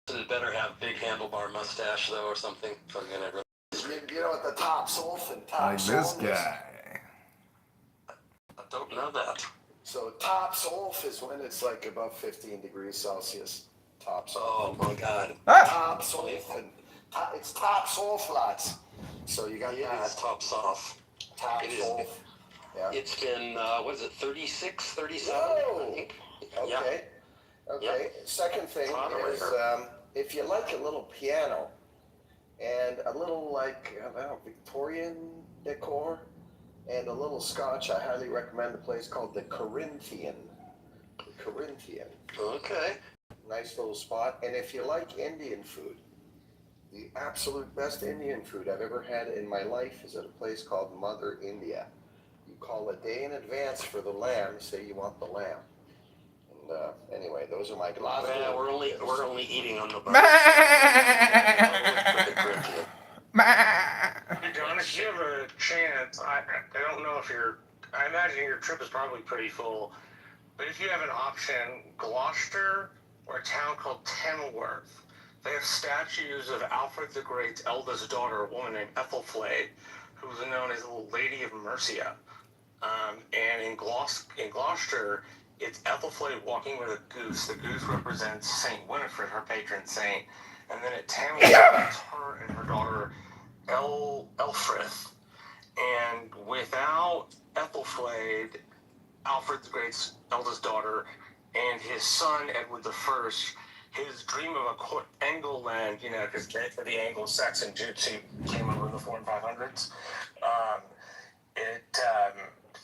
It better have big handlebar mustache though, or something. So I'm gonna really... You know what the top sulf and top Like this sulf is? guy. I don't know that. So top sulf is when it's like above 15 degrees Celsius. Top sulf. Oh my God. Top sulf and it's top sulf lots. So you got that. It's top sulf. Top sulf. Yeah. It's been what is it? 36, 37. Whoa. I think. Okay. Yeah. Okay. Yep. Second thing is if you like a little piano and a little like I don't know, Victorian decor and a little Scotch, I highly recommend a place called the Corinthian. The Corinthian. Okay. Nice little spot. And if you like Indian food, the absolute best Indian food I've ever had in my life is at a place called Mother India. You call a day in advance for the lamb, say you want the lamb. And anyway, those are my glasses. Yeah, we're only eating on the boat. John, if you have a chance, I don't know if I imagine your trip is probably pretty full, but if you have an option, Gloucester or a town called Kenilworth, they have statues of Alfred the Great's eldest daughter, a woman named Ethelflaed, who's known as the Lady of Mercia. And in Gloucester, it's Ethelflaed walking with a goose. The goose represents Saint Winifred, her patron saint. And then at Tamworth, it's her and her daughter, Elfrith. And without Ethelflaed, Alfred the Great's eldest daughter, and his son, Edward I, his dream of a Angleland, because the Anglo-Saxon Jutsu came over in the 400s and 500s,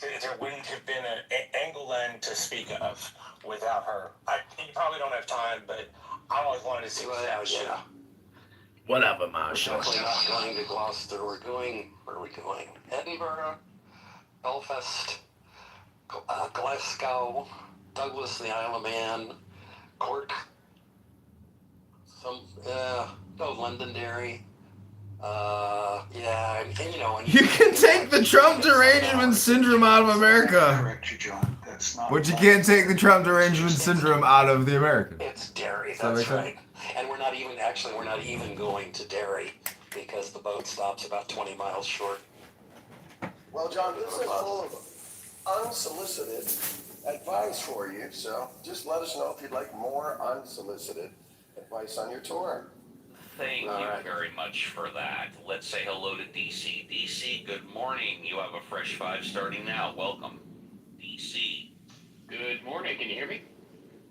there wouldn't have been an Angleland to speak of without her. You probably don't have time, but I always wanted to see what that was. Yeah. Whatever, We're Marshall. definitely not going to Gloucester. Where are we going? Edinburgh, Belfast, Glasgow, Douglas, the Isle of Man, Cork, Londonderry. And You can take the Trump derangement syndrome out of America, Correct you, John. That's not. but you can't take the Trump derangement syndrome out of the Americans. It's Derry, that that's make sense? right. And we're not even going to Derry because the boat stops about 20 miles short. Well, John, this is full of unsolicited advice for you, so just let us know if you'd like more unsolicited advice on your tour. Thank you very much for that. Let's say hello to DC. DC, good morning. You have a fresh 5 starting now. Welcome. DC. Good morning. Can you hear me?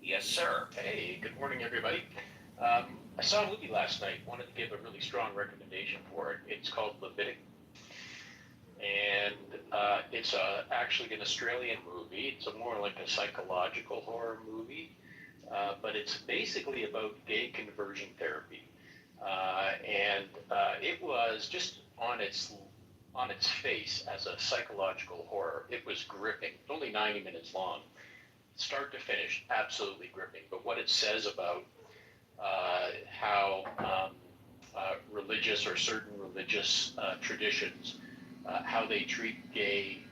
Yes, sir. Hey, good morning, everybody. I saw a movie last night. Wanted to give a really strong recommendation for it. It's called Leviticus. And it's actually an Australian movie. It's more like a psychological horror movie. But it's basically about gay conversion therapy. It was just on its face as a psychological horror. It was gripping. It's only 90 minutes long, start to finish, absolutely gripping. But what it says about how religious or certain religious traditions, how they treat gay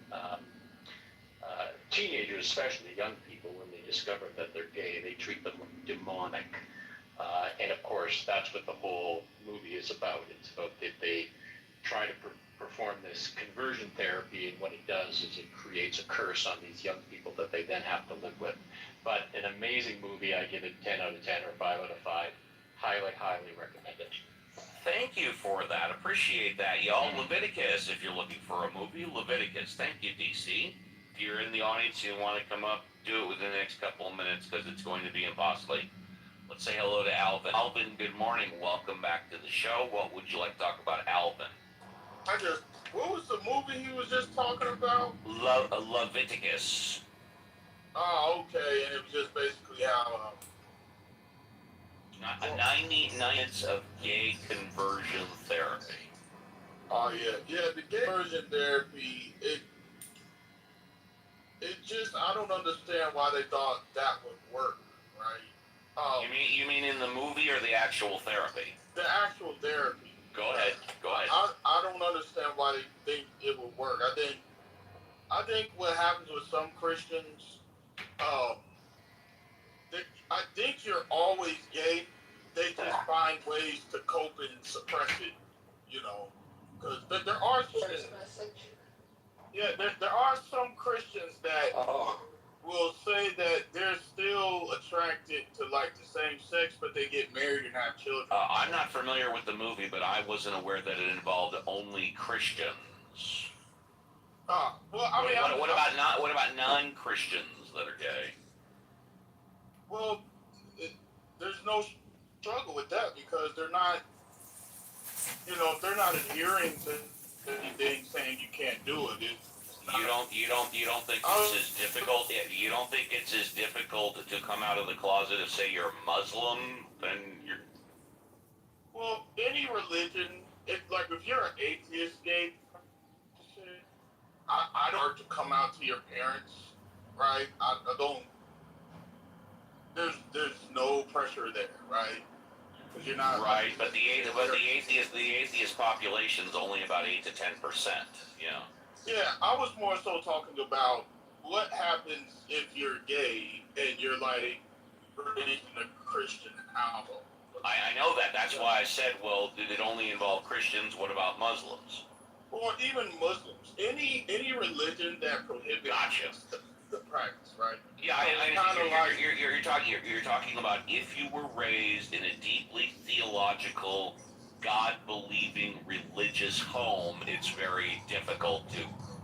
teenagers, especially young people, when they discover that they're gay, they treat them demonic. And of course, that's what the whole movie is about. It's about that they try to perform this conversion therapy, and what it does is it creates a curse on these young people that they then have to live with. But an amazing movie. I give it 10 out of 10 or 5 out of 5. Highly, highly recommend it. Thank you for that. Appreciate that, y'all. Leviticus, if you're looking for a movie, Leviticus. Thank you, DC. If you're in the audience and you want to come up, do it within the next couple of minutes because it's going to be impossible. Let's say hello to Alvin. Alvin, good morning. Welcome back to the show. What would you like to talk about, Alvin? What was the movie he was just talking about? Leviticus. Oh, okay, and it was just basically how... 90 nights of gay conversion therapy. Oh, yeah, the gay conversion therapy, it just, I don't understand why they thought that would work, right? You mean in the movie or the actual therapy? The actual therapy. Go ahead. I don't understand why they think it would work. I think what happens with some Christians, I think you're always gay. They just find ways to cope and suppress it, because there are there are some Christians that Oh, will say that they're still attracted to like the same sex, but they get married and have children. I'm not familiar with the movie, but I wasn't aware that it involved only Christians. Well, I mean, What about non-Christians that are gay? Well, there's no struggle with that because they're not, they're not adhering to anything saying you can't do it. You don't think it's as difficult? You don't think it's as difficult to come out of the closet and say you're Muslim than you're? Well, any religion, if you're an atheist gay person, I don't have to come out to your parents, right? I don't. There's no pressure there, right? Because you're not Right, but the atheist population's only about 8 to 10%. Yeah. Yeah, I was more so talking about what happens if you're gay and you're like raised in a Christian household. I know that. That's why I said, well, did it only involve Christians? What about Muslims? Or even Muslims. Any religion that prohibits Gotcha. the practice, right? Yeah, you're talking about if you were raised in a deeply theological, God-believing religious home, it's very difficult to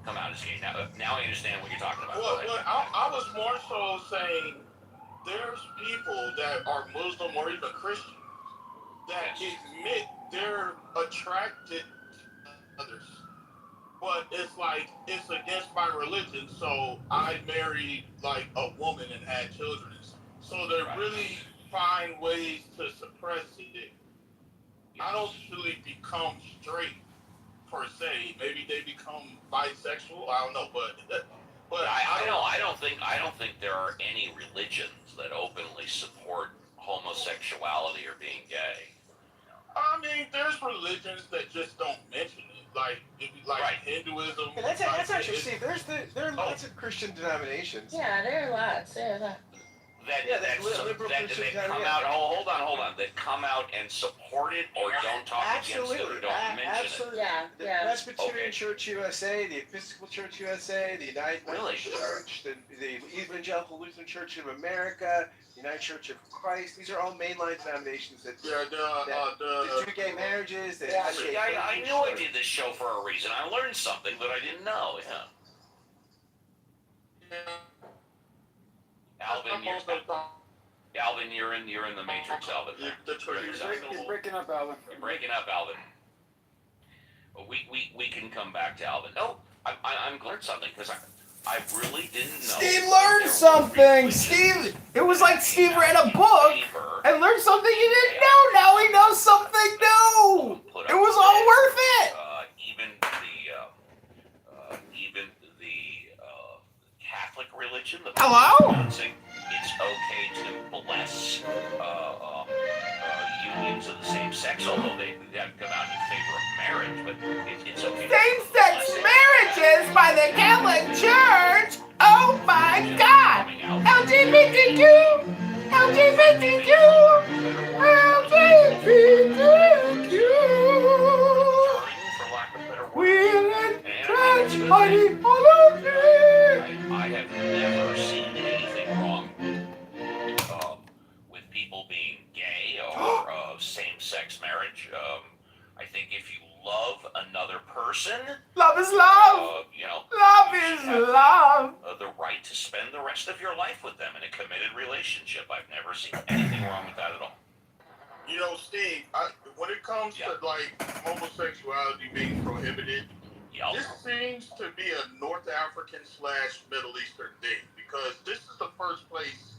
come out as gay. Now I understand what you're talking about. Well, I was more so saying there's people that are Muslim or even Christian that admit they're attracted to others. But it's like, it's against my religion, so I married like a woman and had children. So they really find ways to suppress it. I don't really become straight per se. Maybe they become bisexual. I don't know, but I don't think there are any religions that openly support homosexuality or being gay. I mean, there's religions that just don't mention it, like Hinduism. And that's actually, Steve. There are lots of Christian denominations. Yeah, there are lots. That come out. Hold on. That come out and support it or don't talk against it or don't mention Absolutely. it. The Yeah. Presbyterian Church USA, the Episcopal Church USA, the United Methodist Church, the Evangelical Lutheran Church of America, the United Church of Christ. These are all mainline denominations that do gay marriages. I knew I did this show for a reason. I learned something that I didn't know. Yeah. Alvin, you're in the Matrix, Alvin. You're breaking up, Alvin. You're breaking up, Alvin. We can come back to Alvin. Oh, I'm learned something because I really didn't know. Steve learned something. Steve, it was like Steve read a book and learned something he didn't know. Now he knows something new. It was all worth it. Even the Catholic religion, the Hello? announcing it's okay to bless unions of the same sex, although they have come out in favor of marriage, but it's okay. Same-sex marriages by the Catholic Church? Oh my God! LGBTQ! LGBTQ! LGBTQ! Women, trans, honey, all of it! I have never seen anything wrong with people being gay or same-sex marriage. I think if you love another person, Love is love! Love is love! the right to spend the rest of your life with them in a committed relationship. I've never seen anything wrong with that at all. Steve, when it comes to like homosexuality being prohibited, this seems to be a North African / Middle Eastern thing because this is the first place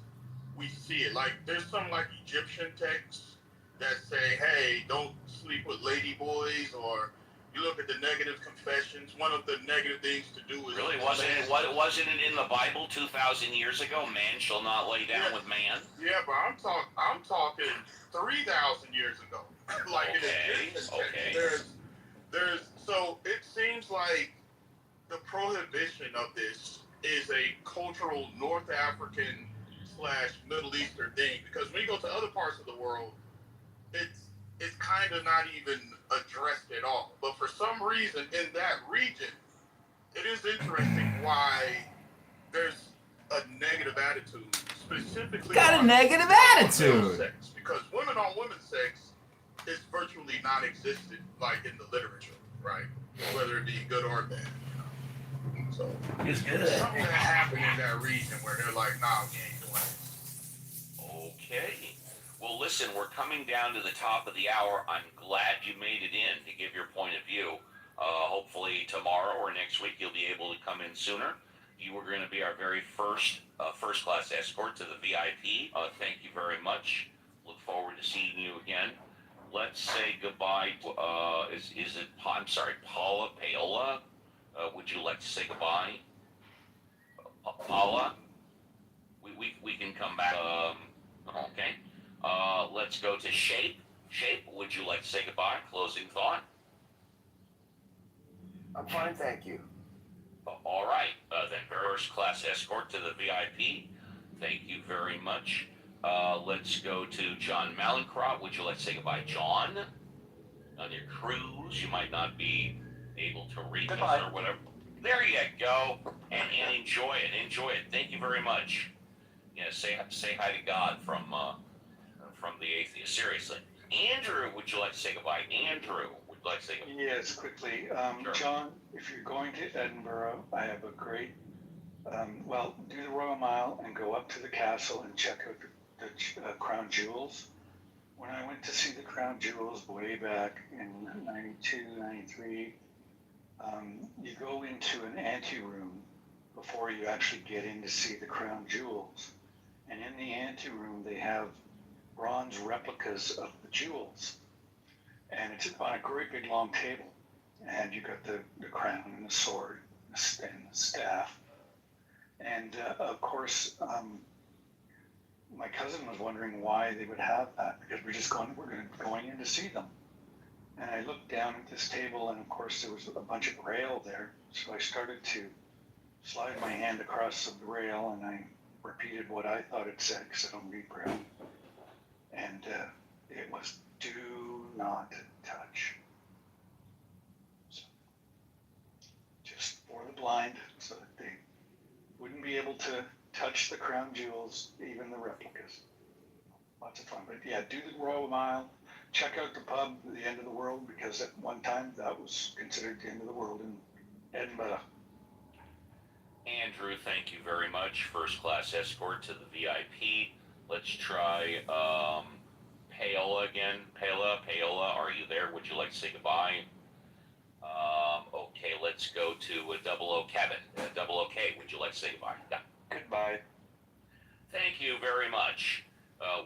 we see it. Like, there's some like Egyptian texts that say, "Hey, don't sleep with lady boys," or you look at the negative confessions. One of the negative things to do is Really, wasn't it in the Bible 2,000 years ago? Man shall not lay down with man. Yeah, but I'm talking 3,000 years ago. Like in Egyptian text, so it seems like the prohibition of this is a cultural North African / Middle Eastern thing because when you go to other parts of the world, kind of not even addressed at all. But for some reason, in that region, it is interesting why there's a negative attitude, specifically Got a on negative male attitude. sex, because women on women sex is virtually non-existent, like in the literature, right? Whether it be good or bad. So It's good. something that happened in that region where they're like, nah, we ain't doing it. Okay. Well, listen, we're coming down to the top of the hour. I'm glad you made it in to give your point of view. Hopefully tomorrow or next week you'll be able to come in sooner. You were going to be our very first first-class escort to the VIP. Thank you very much. Look forward to seeing you again. Let's say goodbye. Is it? I'm sorry, Paola. Would you like to say goodbye, Paula? We can come back. Okay. Let's go to Shape. Shape, would you like to say goodbye? Closing thought. I'm fine, thank you. All right. Then first class escort to the VIP. Thank you very much. Let's go to John Malincrot. Would you like to say goodbye, John? On your cruise, you might not be able to reach us or whatever. There you go. And enjoy it. Enjoy it. Thank you very much. Yeah, say hi to God from the atheist. Seriously. Andrew, would you like to say goodbye? Andrew, would you like to say goodbye? Yes, quickly. Sure. John, if you're going to Edinburgh, I have a great, do the Royal Mile and go up to the castle and check out the Crown Jewels. When I went to see the Crown Jewels way back in 92, 93, you go into an anteroom before you actually get in to see the Crown Jewels. And in the anteroom, they have bronze replicas of the jewels. And it's on a great big long table. And you got the crown and the sword and the staff. And of course, my cousin was wondering why they would have that, because we're going in to see them. And I looked down at this table, and of course there was a bunch of braille there. So I started to slide my hand across the rail, and I repeated what I thought it said, because I don't read braille. And it was, do not touch. So, just for the blind, so that they wouldn't be able to touch the crown jewels, even the replicas. Lots of fun. But yeah, do the Royal Mile. Check out the pub, the end of the world, because at one time that was considered the end of the world in Edinburgh. Andrew, thank you very much. First class escort to the VIP. Let's try Paola again. Paola, are you there? Would you like to say goodbye? Okay, let's go to Double O Kevin. Double O K, would you like to say goodbye? Yeah. Goodbye. Thank you very much.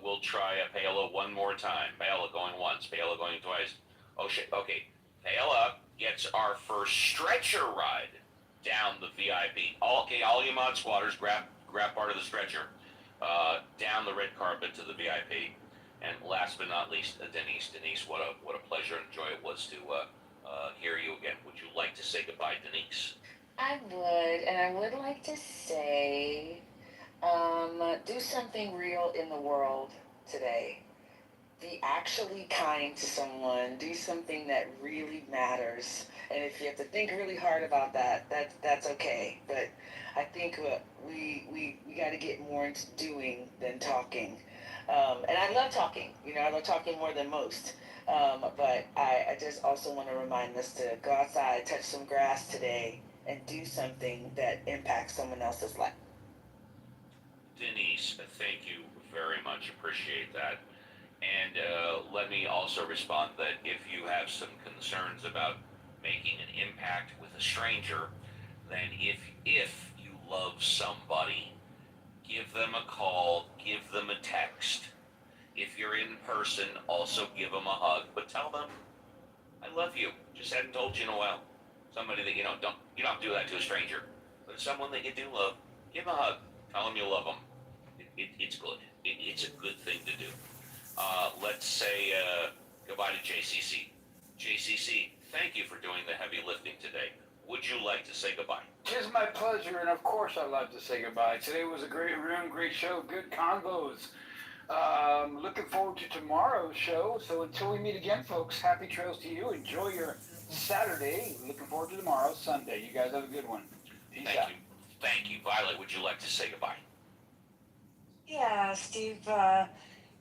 We'll try Paola one more time. Paola going once, Paola going twice. Oh shit, okay. Paola gets our first stretcher ride down the VIP. All you mod squatters, grab part of the stretcher, down the red carpet to the VIP. And last but not least, Denise. Denise, what a pleasure and joy it was to hear you again. Would you like to say goodbye, Denise? I would, and I would like to say, do something real in the world today. Be actually kind to someone. Do something that really matters. And if you have to think really hard about that, that's okay. But I think we got to get more into doing than talking. And I love talking. I love talking more than most. But I just also want to remind us to go outside, touch some grass today, and do something that impacts someone else's life. Denise, thank you very much. Appreciate that. And let me also respond that if you have some concerns about making an impact with a stranger, then if you love somebody, give them a call, give them a text. If you're in person, also give them a hug, but tell them, I love you. Just hadn't told you in a while. Somebody that you don't have to do that to a stranger, but someone that you do love, give them a hug. Tell them you love them. It's good. It's a good thing to do. Let's say goodbye to JCC. JCC, thank you for doing the heavy lifting today. Would you like to say goodbye? It is my pleasure, and of course I'd love to say goodbye. Today was a great room, great show, good convos. Looking forward to tomorrow's show. So until we meet again, folks, happy trails to you. Enjoy your Saturday. Looking forward to tomorrow, Sunday. You guys have a good one. Peace out. Thank you. Violet, would you like to say goodbye? Yeah, Steve,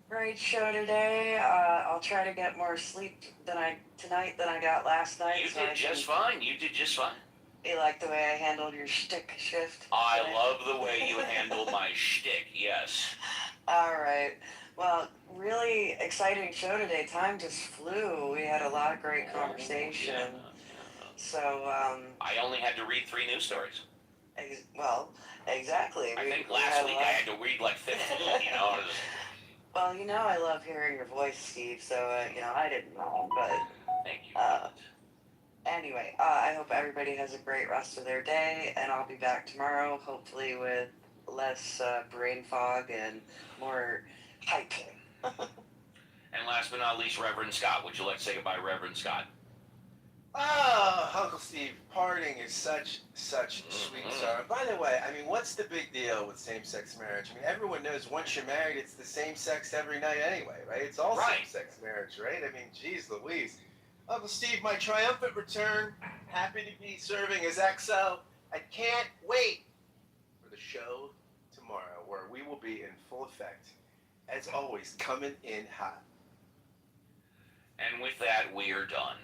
great show today. I'll try to get more sleep tonight than I got last night. You did just fine. You like the way I handled your shtick shift? I love the way you handled my shtick, yes. All right. Well, really exciting show today. Time just flew. We had a lot of great conversation. Yeah. So, I only had to read 3 news stories. Exactly. I think last week I had to read like 15, Well, I love hearing your voice, Steve, so, I didn't know, but... Thank you. Anyway, I hope everybody has a great rest of their day, and I'll be back tomorrow, hopefully with less brain fog and more hype. And last but not least, Reverend Scott. Would you like to say goodbye, Reverend Scott? Oh, Uncle Steve, parting is such sweet sorrow. By the way, what's the big deal with same-sex marriage? Everyone knows once you're married, it's the same sex every night anyway, right? It's all same-sex marriage, right? Geez Louise. Uncle Steve, my triumphant return. Happy to be serving as XO. I can't wait for the show tomorrow, where we will be in full effect. As always, coming in hot. And with that, we are done.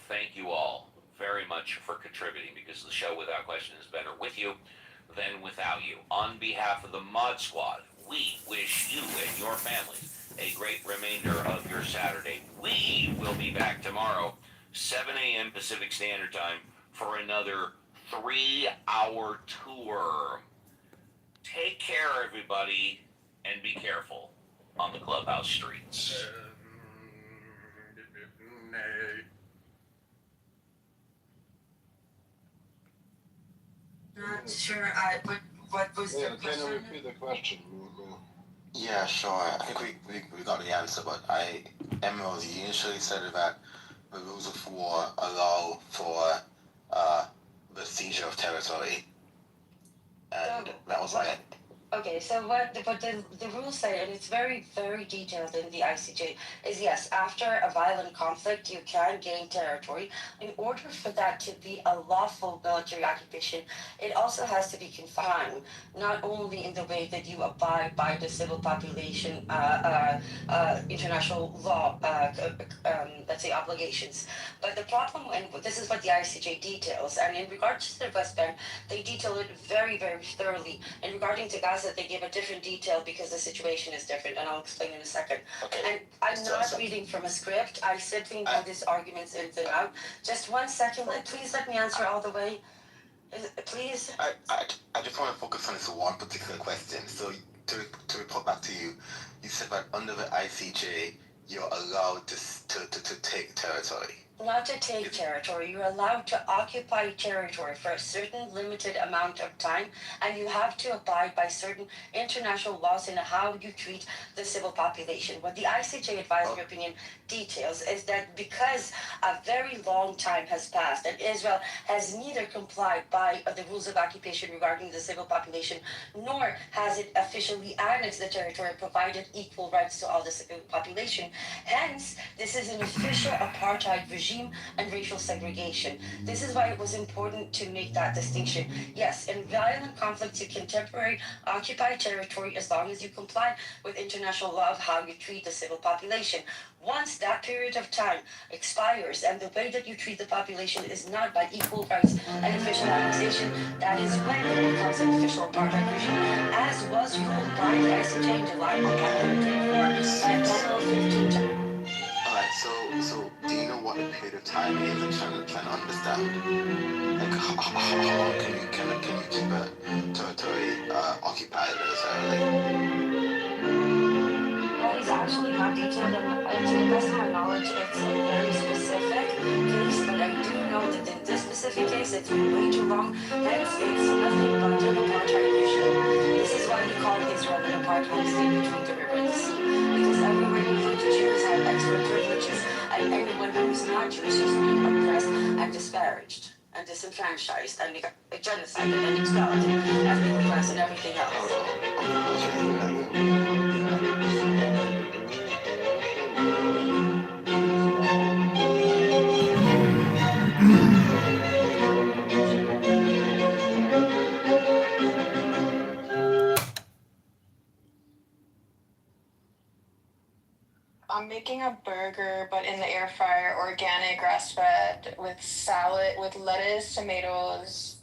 Thank you all very much for contributing, because the show, without question, is better with you than without you. On behalf of the Mod Squad, we wish you and your families a great remainder of your Saturday. We will be back tomorrow, 7 a.m. Pacific Standard Time, for another 3-hour tour. Take care, everybody, and be careful on the clubhouse streets. Not sure. What was the Can you question? repeat the question? Yeah, sure. I think we got the answer, but Emerald, you initially said that the rules of war allow for the seizure of territory, and that was it. Okay, so what the rules say, and it's very, very detailed in the ICJ, is yes, after a violent conflict, you can gain territory. In order for that to be a lawful military occupation, it also has to be confined, not only in the way that you abide by the civil population, international law, let's say obligations. But the problem, and this is what the ICJ details, and in regards to the West Bank, they detail it very, very thoroughly. And regarding to Gaza, they give a different detail because the situation is different, and I'll explain in a second. Okay. And I'm not reading from a script. I simply know these arguments in and out. Just 1 second. Please let me answer all the way. Please. I just want to focus on this one particular question. So to report back to you, you said that under the ICJ, you're allowed to take territory. Not to take territory. You're allowed to occupy territory for a certain limited amount of time, and you have to abide by certain international laws in how you treat the civil population. What the ICJ advisory opinion details is that because a very long time has passed and Israel has neither complied by the rules of occupation regarding the civil population, nor has it officially annexed the territory and provided equal rights to all the civil population. Hence, this is an official apartheid regime and racial segregation. This is why it was important to make that distinction. Yes, in violent conflicts, you can temporarily occupy territory as long as you comply with international law of how you treat the civil population. Once that period of time expires and the way that you treat the population is not by equal rights and official annexation, that is when it becomes an official apartheid regime, as was ruled by the ICJ in July 1934 by Panel 15. So do you know what the period of time is? I'm trying to understand. Like, how long can you keep a territory occupied necessarily? That is actually not detailed, and to the best of my knowledge, it's a very specific case, but I do know that in this specific case, it's been way too long, hence it's nothing but an apartheid regime. This is why we call Israel an apartheid state between the river and the sea, because everywhere you look, Jews have extra privileges, and anyone who is not Jewish is being oppressed and disparaged and disenfranchised and genocide and expelled and ethnic cleanse and everything else. I'm making a burger, but in the air fryer, organic, grass-fed, with salad, with lettuce, tomatoes,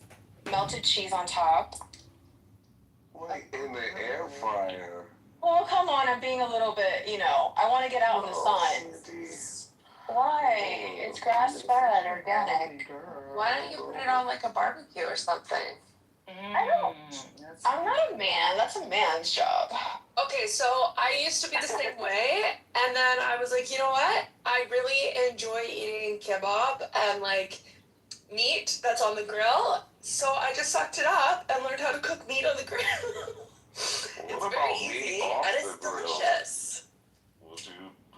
melted cheese on top. Wait, in the air fryer? Well, come on, I'm being a little bit, I want to get out in the sun. Why? It's grass-fed, organic. Why don't you put it on like a barbecue or something? I'm not a man. That's a man's job. Okay, so I used to be the same way, and then I was like, you know what? I really enjoy eating kebab and like meat that's on the grill. So I just sucked it up and learned how to cook meat on the grill. It's very easy and it's delicious.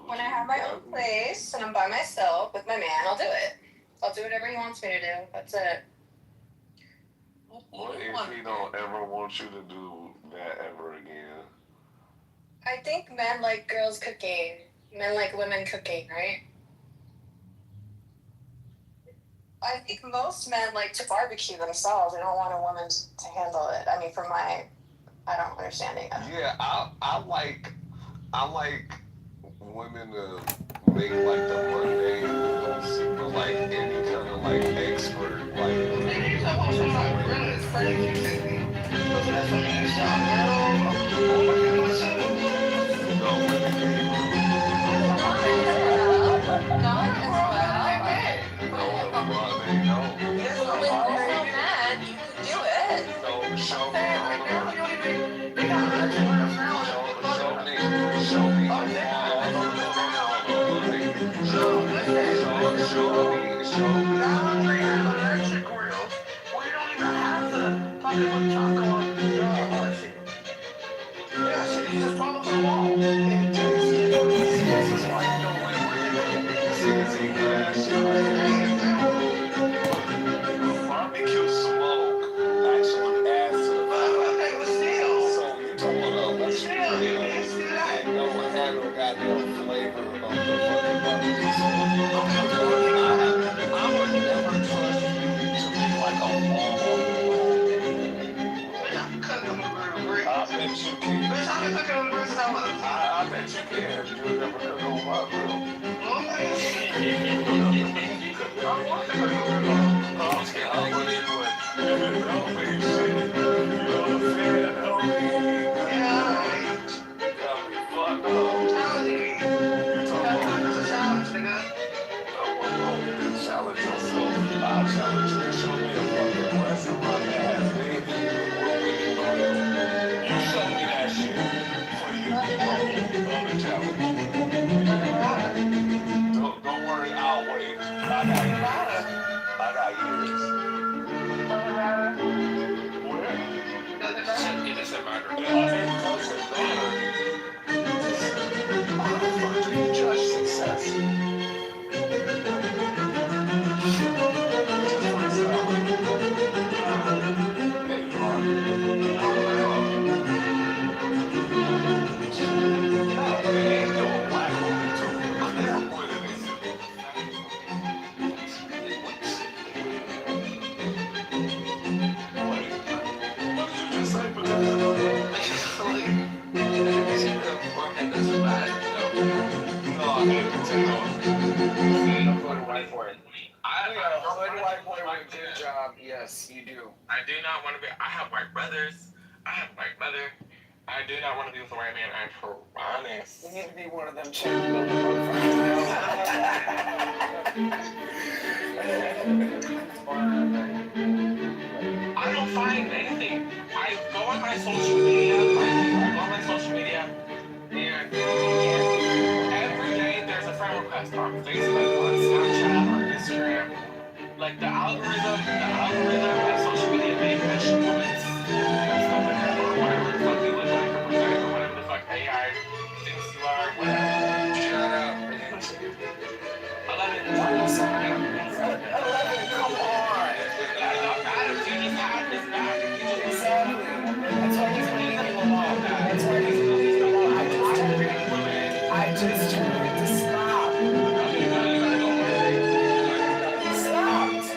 When I have my own place and I'm by myself with my man, I'll do it. I'll do whatever he wants me to do. That's it. What if he don't ever want you to do that ever again? I think men like girls cooking. Men like women cooking, right? I think most men like to barbecue themselves. They don't want a woman to handle it. I mean, from my, I don't understanding it. Yeah, I like women to make like the mundane meals, but like any kind of like expert, like. Barbecue smoke actually adds to the flavor. So you don't want to don't have no goddamn flavor of the fucking barbecue smoke. I would never trust you to be like a wall. I bet you can. I bet you can. You'll never cook on my grill. Don't worry, I'll wait. I got years. It doesn't matter. How do you judge success? Yes, you do. I do not want to be. I have white brothers. I have a white mother. I do not want to be with a white man. I promise. You need to be one of them too. I don't find anything. I go on my social media. And every day there's a friend request on Facebook, on Snapchat, on Instagram. Like the algorithm of social media made that shit women's stuff like that, or whatever the fuck you look like, or present, or whatever the fuck AI thinks you are, whatever. Shut up. 11, come on. That's not bad if you just have this back. Exactly. That's why he's leaving him alone. That's why he's leaving him alone. I just told him to stop. He stopped.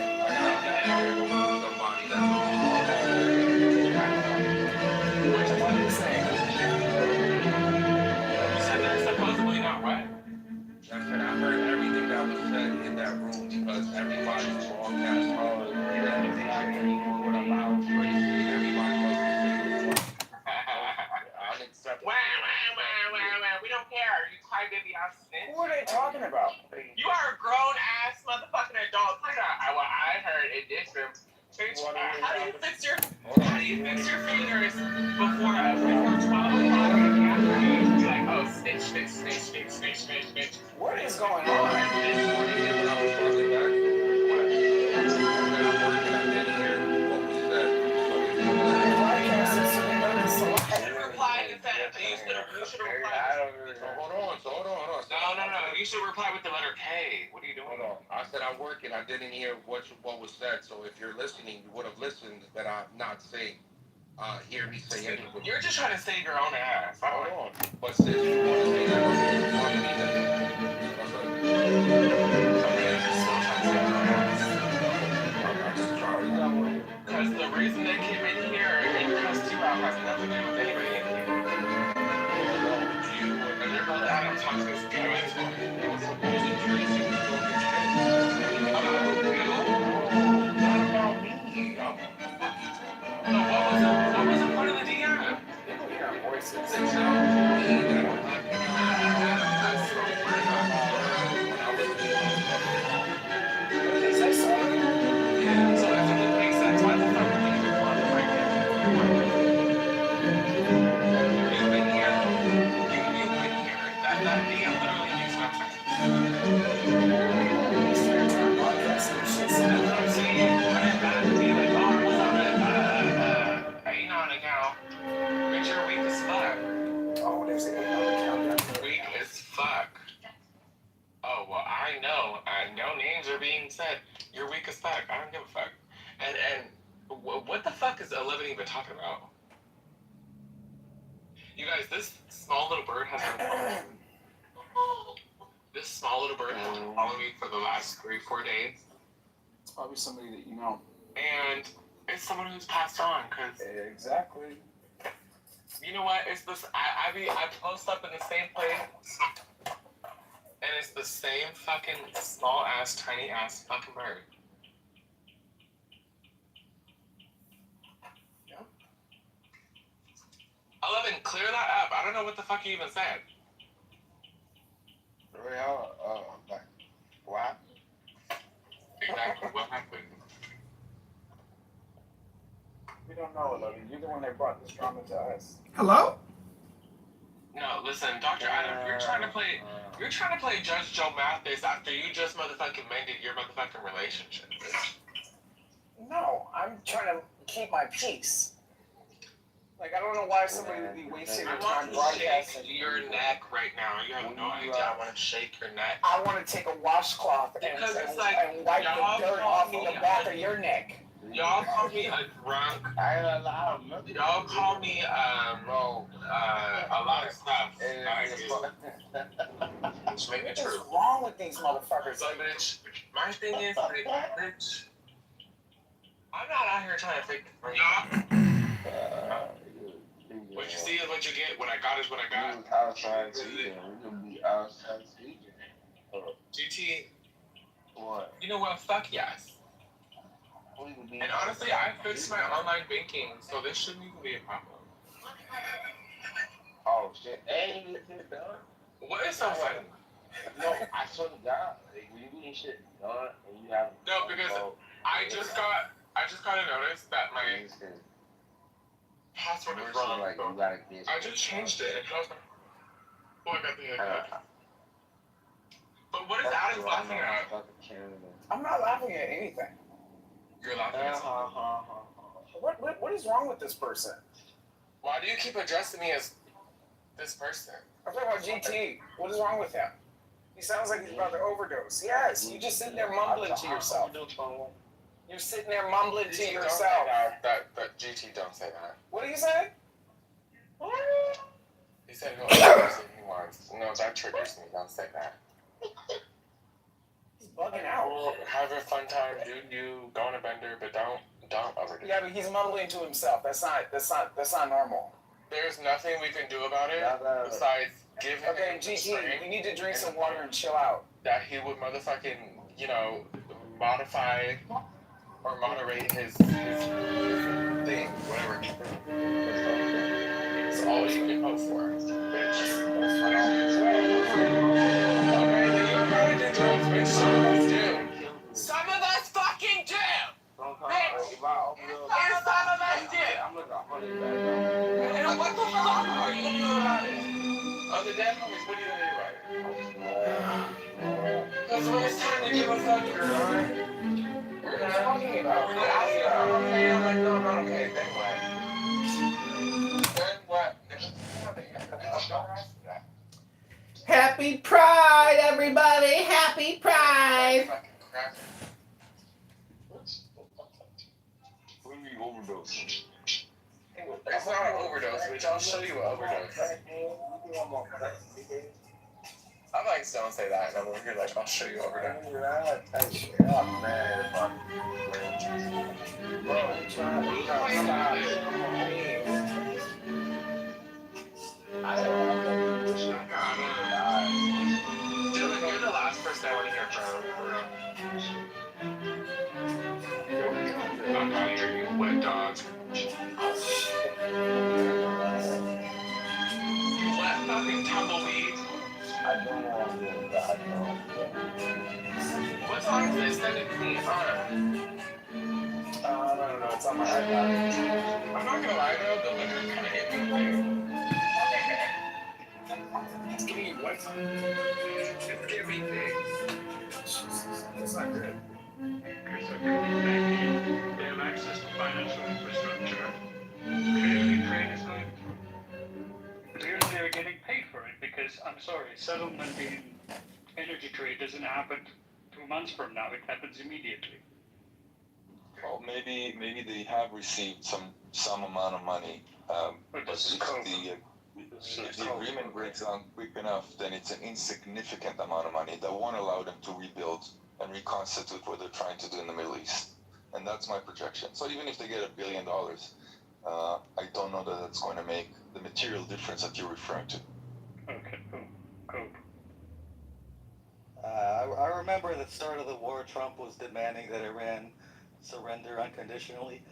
You high baby ass snitch. What are they talking about? You are a grown ass motherfucking adult. What I heard in this room. Bitch, how do you fix your fingers before 12 o'clock in the afternoon? Be like, oh, snitch, snitch, snitch, snitch, snitch, snitch, snitch. What is going on? This morning when I was walking back, you should have replied and said, you should have replied. Hold on. No. You should reply with the letter K. What are you doing? Hold on. I said I'm working. I didn't hear what was said. So if you're listening, you would have listened that I'm not saying, hear me say anything. You're just trying to save your own ass. Hold on. But since you want to say that, because the reason they came in here and cussed you out has nothing to do with anybody in here. And they're both Adam talks to this guy. What was the point of the DM? People hear our voices. Is that so? Yeah, so if it makes sense, why the fuck would you even want to break it? You've been here. You've been here. That DM literally makes no sense. That's what I'm saying. Running back to be like, oh, what's up, Anon account. Bitch, you're weak as fuck. Oh, there's an Anon account. Weak as fuck. Oh, well, I know. No names are being said. You're weak as fuck. I don't give a fuck. And what the fuck is 11 even talking about? You guys, this small little bird has been following me. This small little bird has been following me for the last 3-4 days. It's probably somebody that you know. And it's someone who's passed on, because... Exactly. You know what? It's this... I post up in the same place... And it's the same fucking small-ass, tiny-ass fucking bird. Yeah. 11, clear that up. I don't know what the fuck you even said. What? Exactly, what happened? We don't know, 11. You're the one that brought this drama to us. Hello? No, listen, Dr. Adam, you're trying to play Judge Joe Mathis after you just motherfucking mended your motherfucking relationship. No, I'm trying to keep my peace. Like, I don't know why somebody would be wasting their time broadcasting. Your neck right now. You have no idea. I want to shake your neck. I want to take a washcloth and wipe the dirt off of the back of your neck. Y'all call me a drunk. Y'all call me a lot of stuff. Just make it true. What's wrong with these motherfuckers? So, bitch, my thing is, like, bitch, I'm not out here trying to fake it for y'all. What you see is what you get. What I got is what I got. GT. What? You know what? Fuck yes. And honestly, I fixed my online banking, so this shouldn't even be a problem. Oh shit! Hey, What is so funny? No, I swear to God, like, when you getting shit done and you have No, because I just got a notice that my password is wrong. like, you gotta get I just changed it, and I was like, oh, I got the haircut. But what is Adam's laughing at? I'm not laughing at anything. You're laughing at something. What is wrong with this person? Why do you keep addressing me as this person? I'm talking about GT. What is wrong with him? He sounds like he's about to overdose. Yes, you just sitting there mumbling to yourself. You're sitting there mumbling to yourself. That GT, don't say that. What do you say? He said he'll do anything he wants. No, that triggers me. Don't say that. He's bugging out. Have a fun time, dude. You go on a bender, but don't overdo it. Yeah, but he's mumbling to himself. That's not normal. There's nothing we can do about it besides give him. Okay, GT, you need to drink some water and chill out. That he would motherfucking, modify or moderate his thing, whatever. It's all you can hope for, bitch. Some of us do. Some of us fucking do. Bitch. And some of us do. And what the fuck are you gonna do about it? Other than homies, what are you gonna do about it? Because when it's time to give a fuck, you're alright. What are you talking about? I'm okay, I'm like, no, not okay. Then what? Then what? Happy Pride, everybody! Happy Pride! It's not an overdose, bitch. I'll show you an overdose. I like don't say that. No, you're like, I'll show you overdose. Oh, man. Bro, stop. I don't know. You're the last person I want to hear from. I'm not here, you wet dog. You wet fucking tumbleweed. I don't want to do that, no. What song is this? Send it to me. I don't know. It's on my iPad. I'm not gonna lie though, the liquor kind of hit me too. It's giving you what? It's giving things. That's not good. Because they have access to financial infrastructure. Clearly, trade is going through. Clearly they're getting paid for it because, I'm sorry, settlement in energy trade doesn't happen 2 months from now. It happens immediately. Well, maybe they have received some amount of money, but if the agreement breaks down quick enough, then it's an insignificant amount of money that won't allow them to rebuild and reconstitute what they're trying to do in the Middle East. And that's my projection. So even if they get $1 billion, I don't know that that's going to make the material difference that you're referring to. Okay, cool. I remember at the start of the war, Trump was demanding that Iran surrender unconditionally.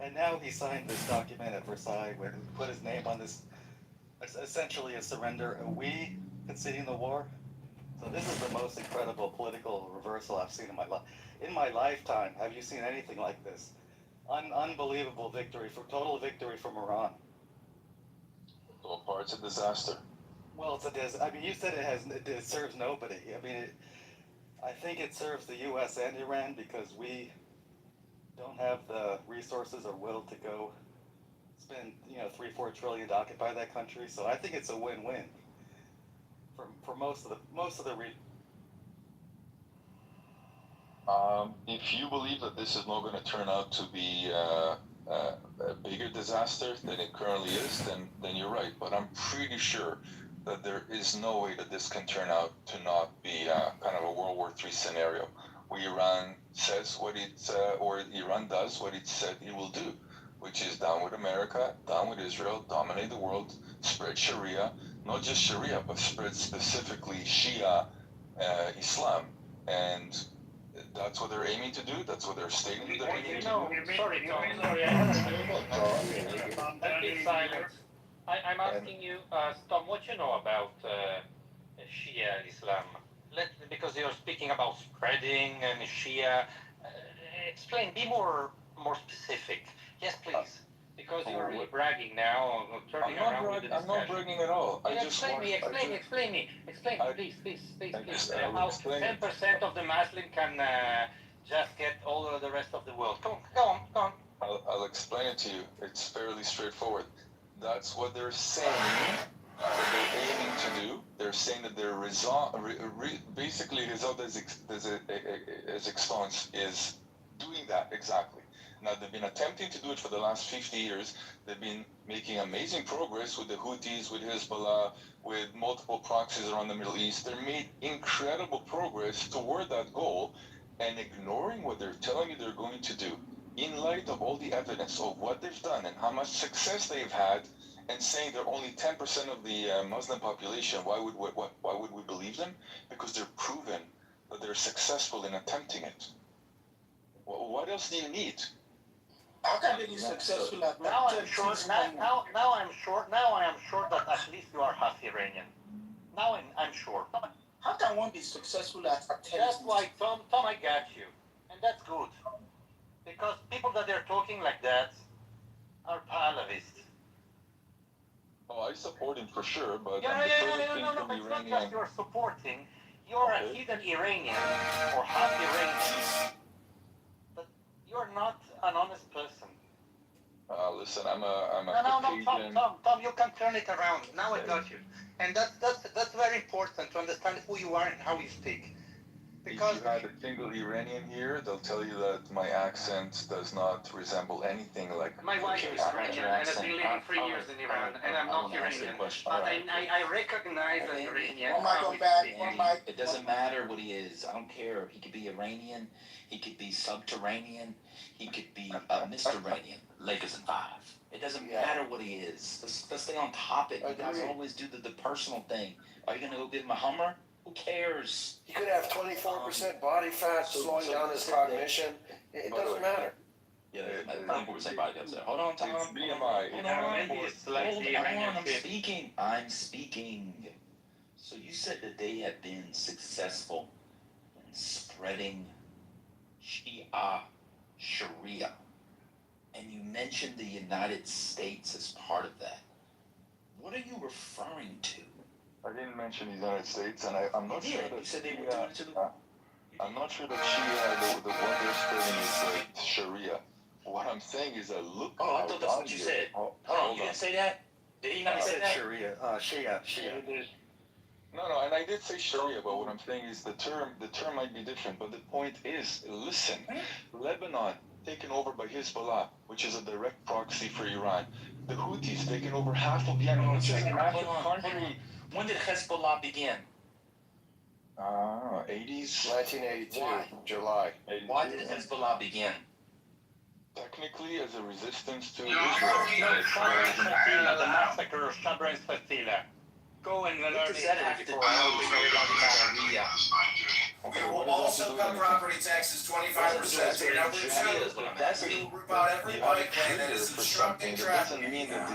And now he signed this document at Versailles where he put his name on this, essentially a surrender. Are we conceding the war? So this is the most incredible political reversal I've seen in my lifetime. Have you seen anything like this? Unbelievable victory, total victory from Iran. So far, it's a disaster. Well, I mean, you said it serves nobody. I mean, I think it serves the U.S. and Iran because we don't have the resources or will to go spend, $3-4 trillion to occupy that country. So I think it's a win-win for most of the If you believe that this is not going to turn out to be a bigger disaster than it currently is, then you're right. But I'm pretty sure that there is no way that this can turn out to not be kind of a World War III scenario, where Iran says what or Iran does what it said it will do, which is down with America, down with Israel, dominate the world, spread Sharia, not just Sharia, but spread specifically Shia Islam, and that's what they're aiming to do. That's what they're stating that they're aiming to do. Sorry, Tom. I'm asking you, Tom, what you know about Shia Islam? Because you're speaking about spreading and Shia. Explain. Be more specific. Yes, please. Because you're really bragging now, turning around with the discussion. I'm not bragging at all. Explain me, please. How 10% of the Muslim can just get all of the rest of the world. Go on. I'll explain it to you. It's fairly straightforward. That's what they're saying that they're aiming to do. They're saying that their basically result as extons is doing that exactly. Now, they've been attempting to do it for the last 50 years. They've been making amazing progress with the Houthis, with Hezbollah, with multiple proxies around the Middle East. They're made incredible progress toward that goal, and ignoring what they're telling you they're going to do, in light of all the evidence of what they've done and how much success they've had, and saying they're only 10% of the Muslim population, why would we believe them? Because they're proven that they're successful in attempting it. What else do you need? How can they be successful at now? I'm sure that at least you are half Iranian. Now I'm sure. How come won't be successful at attempting. That's why, Tom, I got you. And that's good. Because people that are talking like that are Pahlavists. Oh, I support him for sure, but Yeah, I'm the furthest thing no, from it's not Iranian. just you're supporting. You're a hidden Iranian or half Iranian. But you're not an honest person. Listen, I'm a No, Caucasian. Tom, you can turn it around. Now I got you. And that's very important to understand who you are and how you speak. Because if you had a single Iranian here, they'll tell you that my accent does not resemble anything like. my wife is Iranian and has been living 3 years in Iran, and I'm not Iranian. But I recognize an Iranian. One mic on back, one mic. It doesn't matter what he is. I don't care. He could be Iranian. He could be subterranean. He could be Mr. Iranian. Lakers and 5. It doesn't matter what he is. Let's stay on topic. You guys always do the personal thing. Are you gonna go give him a Hummer? Who cares? He could have 24% body fat, slowing down his cognition. It doesn't matter. Yeah, 24% body fat. Hold on, Tom. It's BMI. I'm speaking. So you said that they have been successful in spreading Sharia. And you mentioned the United States as part of that. What are you referring to? I didn't mention the United States, and I'm not sure that. You said they were doing it to the. I'm not sure that Shia, the one they're spreading is like Sharia. What I'm saying is that look. Oh, I thought that's what you said. Hold on, you didn't say that? Did he not say that? Sharia. Shia. No, and I did say Sharia, but what I'm saying is the term might be different. But the point is, listen, Lebanon taken over by Hezbollah, which is a direct proxy for Iran. The Houthis taken over half of Yemen, which is a massive country. When did Hezbollah begin? 80s. 1982, Why? July. Why did Hezbollah begin? Technically, as a resistance to No, Israel. the massacre of Sabra and Fatila. Go and learn What does that have to do with Sharia? Okay, we'll also cut property taxes 25%. Number two, That's we group out every bike lane that is for obstructing something. That traffic. doesn't mean that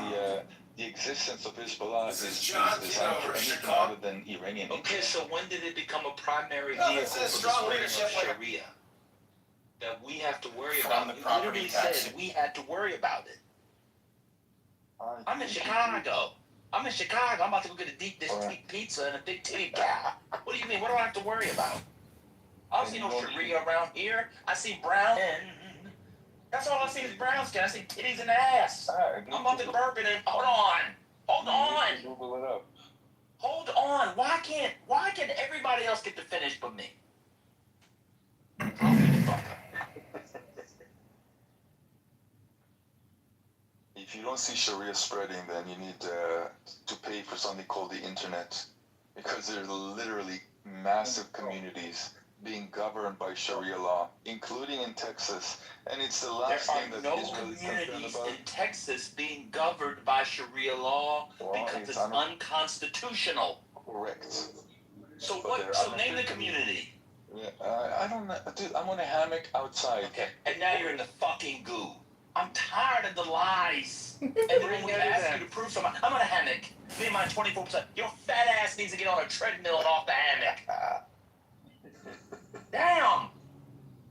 the existence of Hezbollah is John designed for Kitover, anything Chicago. other than Iranian Okay, interests. so when did it become a primary No, vehicle it's for a the strong spreading leadership of like- Sharia? That we have to worry From about. the You property literally tax. said we had to worry about it. I'm in Chicago. I'm about to go get a deep dish pizza and a big titty cow. What do you mean? What do I have to worry about? I don't see no Sharia around here. I see brown. That's all I see is brown skin. I see titties and ass. I'm about to burp it and hold on. Google it up. Hold on. Why can everybody else get to finish but me? If you don't see Sharia spreading, then you need to pay for something called the internet, because there's literally massive communities being governed by Sharia law, including in Texas, and it's the last There thing are that no Israel is concerned communities about. in Texas being governed by Sharia law because it's unconstitutional. Correct. So But what? they're So name the community. Yeah, I don't know, dude. I'm on a hammock outside. Okay, and now you're in the fucking goo. I'm tired of the lies. And then when we ask you to prove something, I'm on a hammock. Me and my 24%. Your fat ass needs to get on a treadmill and off the hammock. Damn!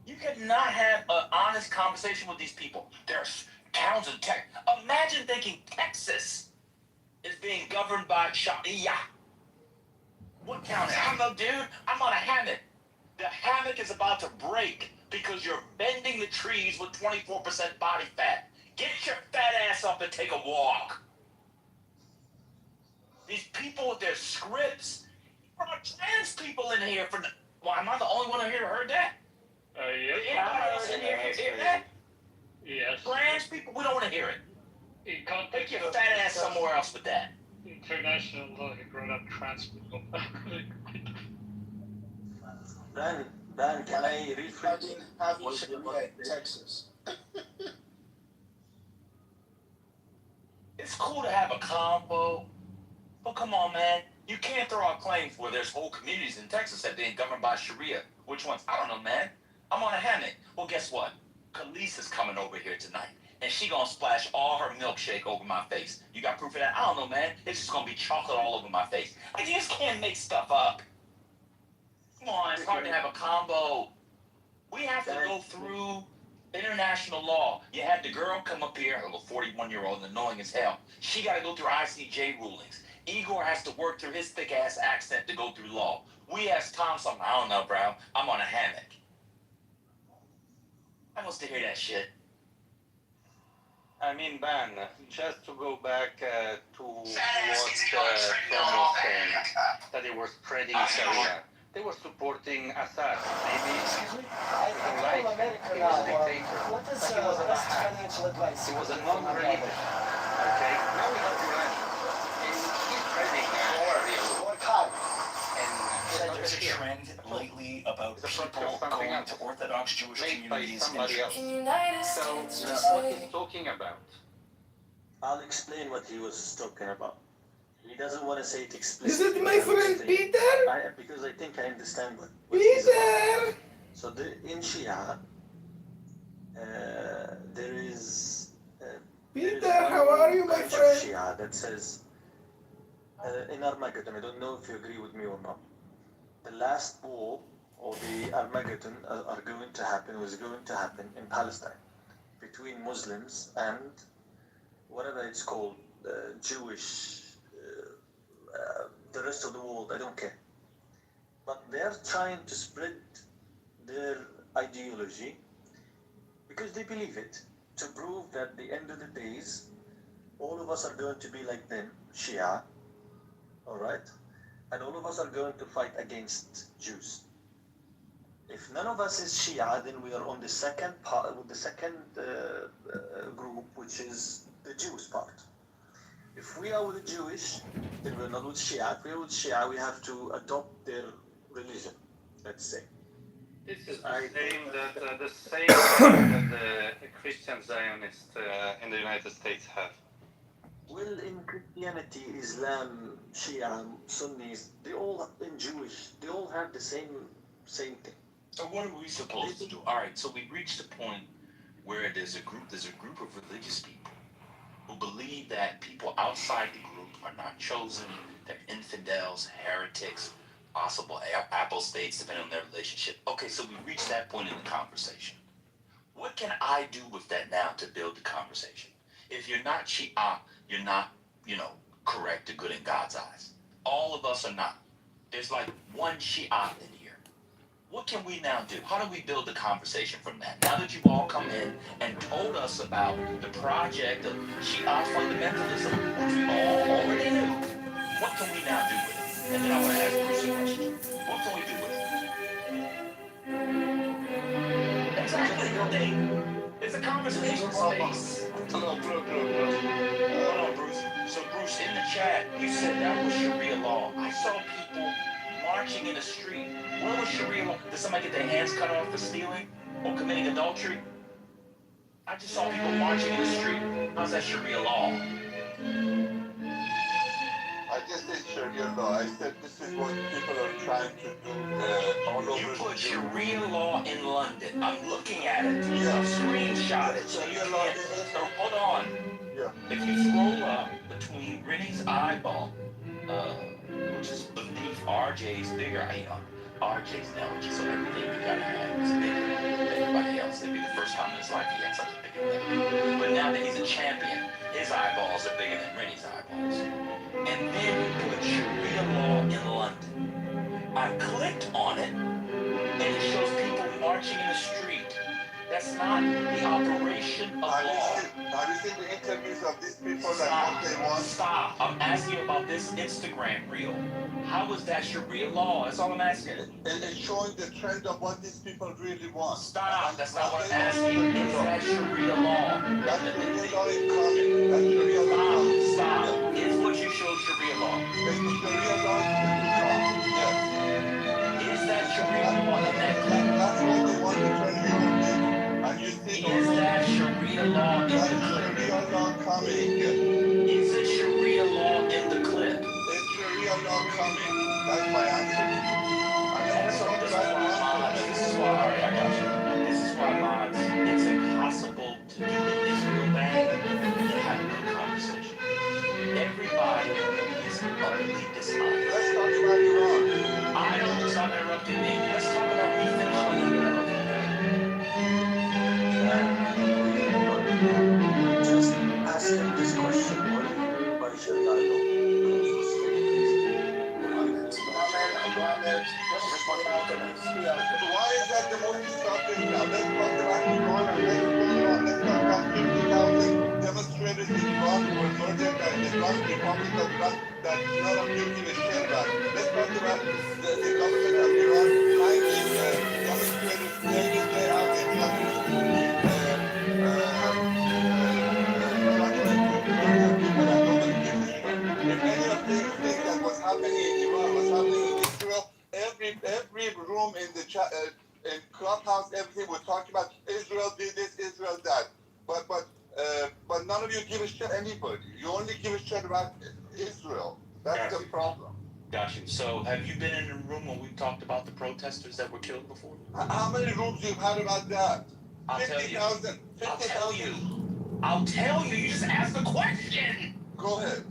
You cannot have an honest conversation with these people. There's towns in Texas. Imagine thinking Texas is being governed by Sharia. What county? I don't know, dude. I'm on a hammock. The hammock is about to break because you're bending the trees with 24% body fat. Get your fat ass up and take a walk. These people with their scripts. There are trans people in here for. Why am I the only one in here who heard that? Yes. Did anybody else in here hear that? Yes. Trans people, we don't want to hear it. In context Take your of fat ass somewhere else with that. international law, he brought up trans people. Dan, can I rephrase? Having Sharia in Texas. It's cool to have a combo, but come on, man. You can't throw out claims where there's whole communities in Texas that being governed by Sharia. Which ones? I don't know, man. I'm on a hammock. Well, guess what? Khalees is coming over here tonight, and she gonna splash all her milkshake over my face. You got proof of that? I don't know, man. It's just gonna be chocolate all over my face. I just can't make stuff up. on, it's hard to have a combo. We have to go through international law. You had the girl come up here, a little 41-year-old, annoying as hell. She got to go through ICJ rulings. Igor has to work through his thick-ass accent to go through law. We asked Tom something. I don't know, bro. I'm on a hammock. I wants to hear that shit. I mean, Ben, just to go back to what Trump was saying, that they were spreading Sharia. They were supporting Assad. Maybe he was a dictator. What does But he was best financial advice? He was a non-believer. Okay? Now we have Iran. And he's spreading more card? There's a trend lately about people going to Orthodox Jewish communities. somebody else. So, what he's talking about? I'll explain what he was talking about. He doesn't want to say it explicitly. Is it my friend Peter? Because I think I understand what Peter! So in Shia, there is Peter, how are you, my branch of friend? Shia that says in Armageddon, I don't know if you agree with me or not, the last war or the Armageddon was going to happen in Palestine between Muslims and whatever it's called, Jewish, the rest of the world, I don't care. But they're trying to spread their ideology because they believe it, to prove that at the end of the days, all of us are going to be like them, Shia, all right? And all of us are going to fight against Jews. If none of us is Shia, then we are on the second part, with the second group, which is the Jewish part. If we are with the Jewish, then we're not with Shia. If we're with Shia, we have to adopt their religion, let's say. This is the same that the Christian Zionists in the United States have. Well, in Christianity, Islam, Shia, Sunnis, they all in Jewish, they all have the same thing. So what are we supposed to do? All right, so we reached a point where there's a group of religious people who believe that people outside the group are not chosen, they're infidels, heretics, possible apostates, depending on their relationship. Okay, so we reached that point in the conversation. What can I do with that now to build the conversation? If you're not Shia, you're not, correct or good in God's eyes. All of us are not. There's like one Shia in here. What can we now do? How do we build the conversation from that? Now that you've all come in and told us about the project of Shia fundamentalism, which we all already knew, what can we now do with it? And then I want to ask Bruce a question. What can we do with it? Exactly. It's a conversation space. Hold on, Bruce. So, Bruce, in the chat, you said that was Sharia law. I saw people marching in the street. What was Sharia law? Did somebody get their hands cut off for stealing or committing adultery? I just saw people marching in the street. How's that Sharia law? I just said Sharia law. I said this is what people are trying to do all over. You put Sharia law in London. I'm looking at it. Yeah. Screenshot it. So you can't. So hold on. Yeah. If you scroll up between Rennie's eyeball, which is beneath RJ's bigger, RJ's allergy, so everything you gotta have is bigger than everybody else. It'd be the first time in his life he had something bigger than him. But now that he's a champion, his eyeballs are bigger than Rennie's eyeballs. And then you put Sharia law in London. I clicked on it, and it shows people marching in the street. That's not the operation of law. Have you seen the interviews of these people and what they want? Stop. I'm asking you about this Instagram reel. How is that Sharia law? That's all I'm asking. It's showing the trend of what these people really want. Stop. That's not what I'm asking. Is that Sharia law? That's Sharia law is coming. That's Sharia law. Stop. Is what you showed Sharia law. It's the Sharia law is come. Yes. Is that Sharia law in that clip? That's what they want to tell you. And you see is that Sharia law in the clip? Sharia law coming. Is it Sharia law in the clip? It's Sharia law coming. That's my answer. And so this is why, all right, I got you. This is why, mods, it's impossible to do the Israel bang and have a good conversation. Everybody is utterly dishonest. Why is that the most subject now? Let's talk about Iran and what's going on. Let's talk about 50,000 demonstrators in Iran who were murdered by the Islamic Republic of Iran that none of you give a shit about. Let's talk about the government of Iran hanging demonstrators day in, day out and not receiving judgment to murder people and nobody gives a shit. If any of these things that was happening in Iran was happening in Israel, every room in the in clubhouse, everything we're talking about Israel did this, Israel that. But none of you give a shit anybody. You only give a shit about Israel. That's the problem. Got you. So, have you been in a room when we talked about the protesters that were killed before? How many rooms you've had about that? I'll 50,000. I'll tell you. You just asked the question. Go ahead.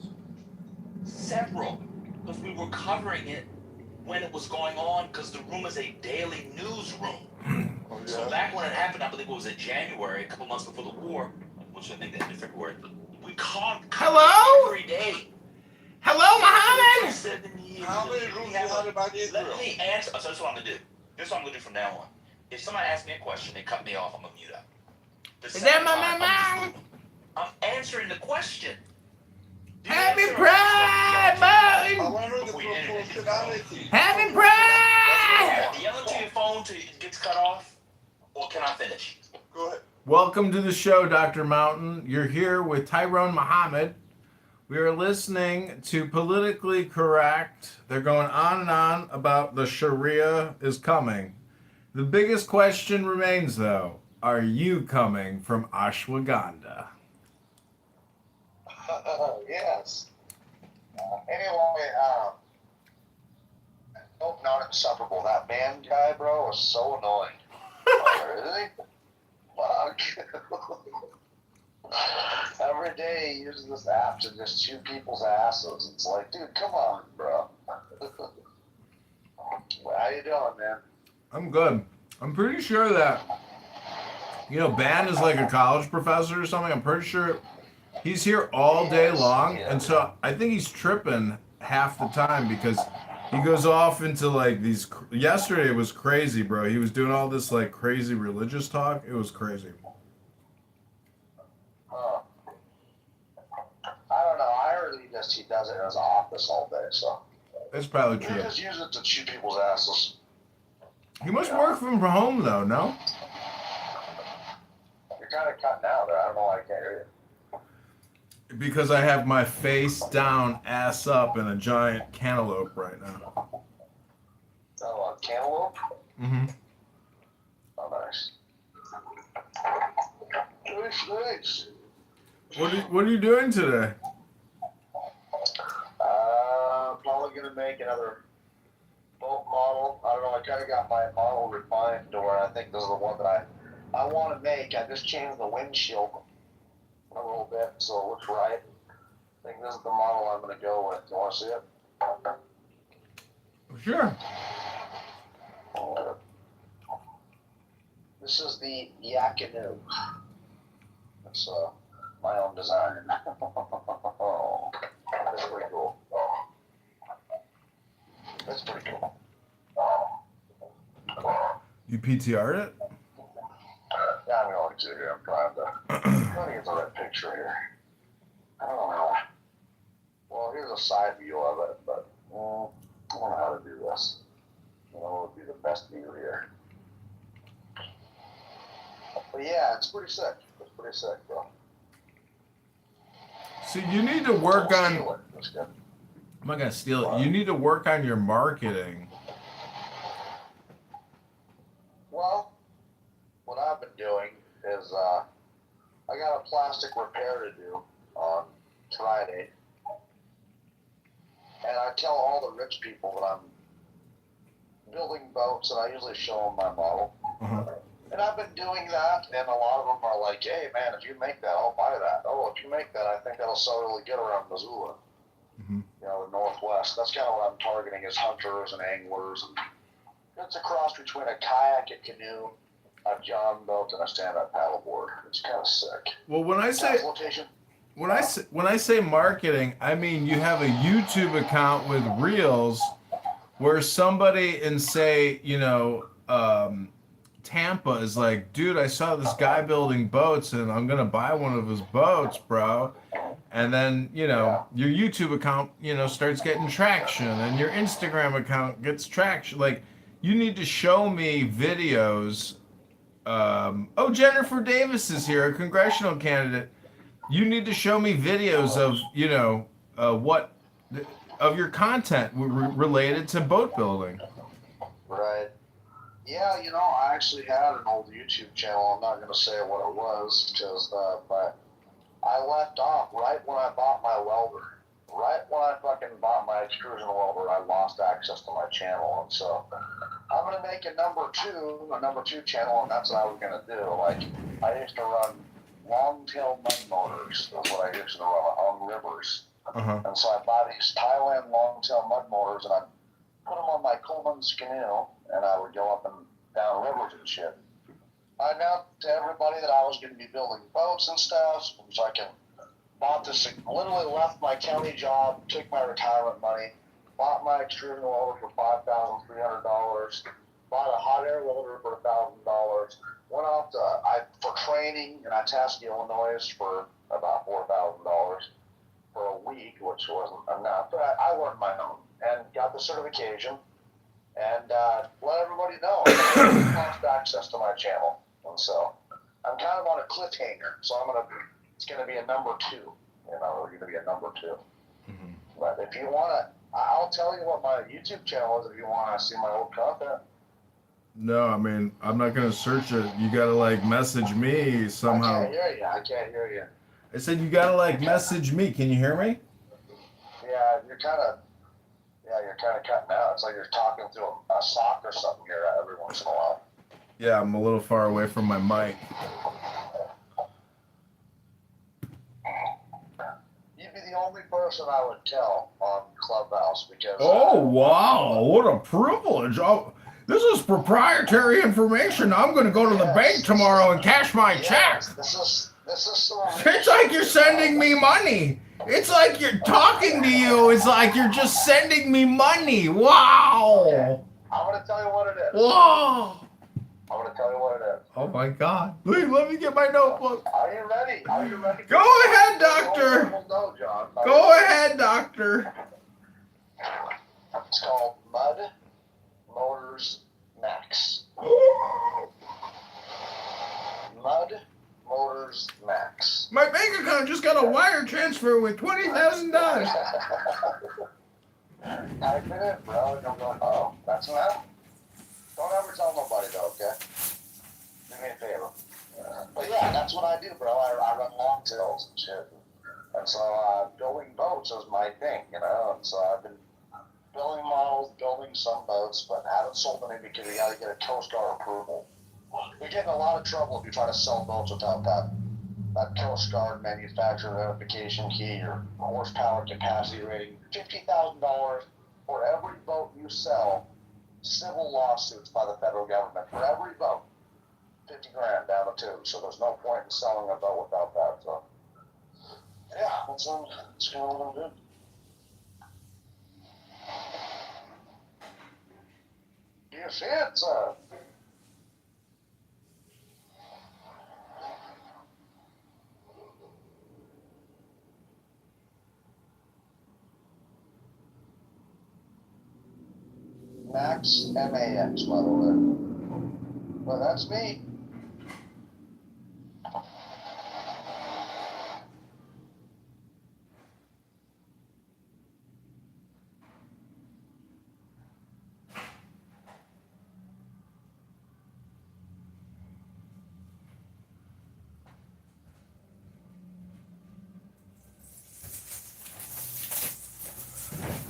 Several, because we were covering it when it was going on, because the room is a daily newsroom. Oh, yeah. So back when it happened, I believe it was in January, a couple months before the war, which I think that in February. We covered every day. Hello, Muhammad! 7 years. How many rooms you had about Israel? Let me answer. So this is what I'm going to do. This is what I'm going to do from now on. If somebody asks me a question, they cut me off, I'm going to mute up. Is that my I'm answering the question. Happy Pride, Martin! Happy Pride! Yell into your phone till it gets cut off, or can I finish? Go ahead. Welcome to the show, Dr. Mountain. You're here with Tyrone Muhammad. We are listening to Politically Correct. They're going on and on about the Sharia is coming. The biggest question remains, though, are you coming from ashwagandha? Yes. Anyway, hope not insufferable. That band guy, bro, was so annoying. Really? Fuck. Every day he uses this app to just shoot people's asses. It's like, dude, come on, bro. How you doing, man? I'm good. I'm pretty sure that, Ban is like a college professor or something. I'm pretty sure he's here all day long. And so I think he's tripping half the time because he goes off into like these. Yesterday was crazy, bro. He was doing all this like crazy religious talk. It was crazy. I don't know. I heard he does it in his office all day, so. That's probably He true. just uses it to shoot people's asses. He must work from home though, no? You're kind of cutting out there. I don't know why I can't hear you. Because I have my face down, ass up, in a giant cantaloupe right now. Oh, a cantaloupe? Mm-hmm. Oh, nice. Nice. What are you doing today? Probably gonna make another boat model. I don't know. I kind of got my model refined to where I think this is the one that I want to make. I just changed the windshield a little bit so it looks right. I think this is the model I'm gonna go with. You want to see it? Sure. This is the Yakinu. It's my own design. That's pretty cool. That's pretty cool. You PTR'd it? Yeah, I'm going to here. I'm trying to get the right picture here. I don't know. Well, here's a side view of it, but I don't know how to do this. What would be the best view here? But yeah, it's pretty sick. It's pretty sick, bro. See, you need to work on. I'm not gonna steal it. You need to work on your marketing. Well, what I've been doing is I got a plastic repair to do on Friday, and I tell all the rich people that I'm building boats, and I usually show them my model. And I've been doing that, and a lot of them are like, hey, man, if you make that, I'll buy that. Oh, if you make that, I think that'll sell really good around Missoula. The Northwest. That's kind of what I'm targeting is hunters and anglers. And it's a cross between a kayak, a canoe, a john boat, and a stand-up paddleboard. It's kind of sick. Well, when I say marketing, I mean you have a YouTube account with reels where somebody in, say, Tampa is like, dude, I saw this guy building boats and I'm gonna buy one of his boats, bro. And then, your YouTube account, starts getting traction and your Instagram account gets traction. Like, you need to show me videos. Oh, Jennifer Davis is here, a congressional candidate. You need to show me videos of, what, of your content related to boat building. Right. Yeah, I actually had an old YouTube channel. I'm not going to say what it was because, but I left off right when I bought my welder. Right when I fucking bought my extrusion welder, I lost access to my channel, and so I'm gonna make a number two channel, and that's what I was gonna do. Like, I used to run long-tail mud motors. That's what I used to run on rivers. And so I bought these Thailand long-tail mud motors, and I put them on my Coleman's canoe, and I would go up and down rivers and shit. I announced to everybody that I was going to be building boats and stuff, so I bought this, literally left my county job, took my retirement money, bought my extrusion welder for $5,300, bought a hot air welder for $1,000, went off for training in Itasca, Illinois for about $4,000 for a week, which wasn't enough, but I learned my own and got the certification and let everybody know I lost access to my channel. And so I'm kind of on a cliffhanger, so it's gonna be a number two. We're gonna be a number two. Mm-hmm. But if you wanna, I'll tell you what my YouTube channel is if you wanna see my old content. No, I mean, I'm not gonna search it. You gotta message me somehow. I can't hear you. I said you gotta message me. Can you hear me? Yeah, you're kind of cutting out. It's like you're talking through a sock or something here every once in a while. Yeah, I'm a little far away from my mic. You'd be the only person I would tell on Clubhouse because... Oh, wow. What a privilege. Oh, this is proprietary information. I'm going to go to the bank tomorrow and cash my check. This is so... It's like you're sending me money. It's like you're talking to you. It's like you're just sending me money. Wow. Okay. I'm going to tell you what it is. Whoa. I'm going to tell you what it is. Oh, my God. Wait, let me get my notebook. Are you ready? Go ahead, doctor. No, John. Go ahead, doctor. It's called Mud Motors Max. Mud Motors Max. My bank account just got a wire transfer with $20,000. Type it in, bro. And you'll go, oh, that's enough. Don't ever tell nobody, though, okay? Do me a favor. But yeah, that's what I do, bro. I run long tails and shit. And so building boats is my thing, And so I've been building models, building some boats, but haven't sold any because you got to get a Coast Guard approval. You're getting a lot of trouble if you try to sell boats without that Coast Guard manufacturer verification key or horsepower capacity rating. $50,000 for every boat you sell. Civil lawsuits by the federal government for every boat. 50 grand down the tube. So there's no point in selling a boat without that. So yeah, that's kind of what I'm doing. You see it, Max, M-A-X, by the way. Well, that's me.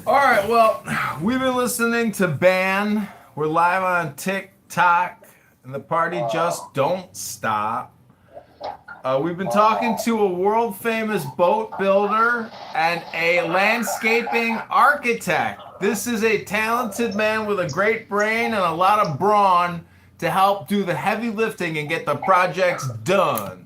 All right, well, we've been listening to Ban. We're live on TikTok, and the party just don't stop. We've been talking to a world-famous boat builder and a landscaping architect. This is a talented man with a great brain and a lot of brawn to help do the heavy lifting and get the projects done.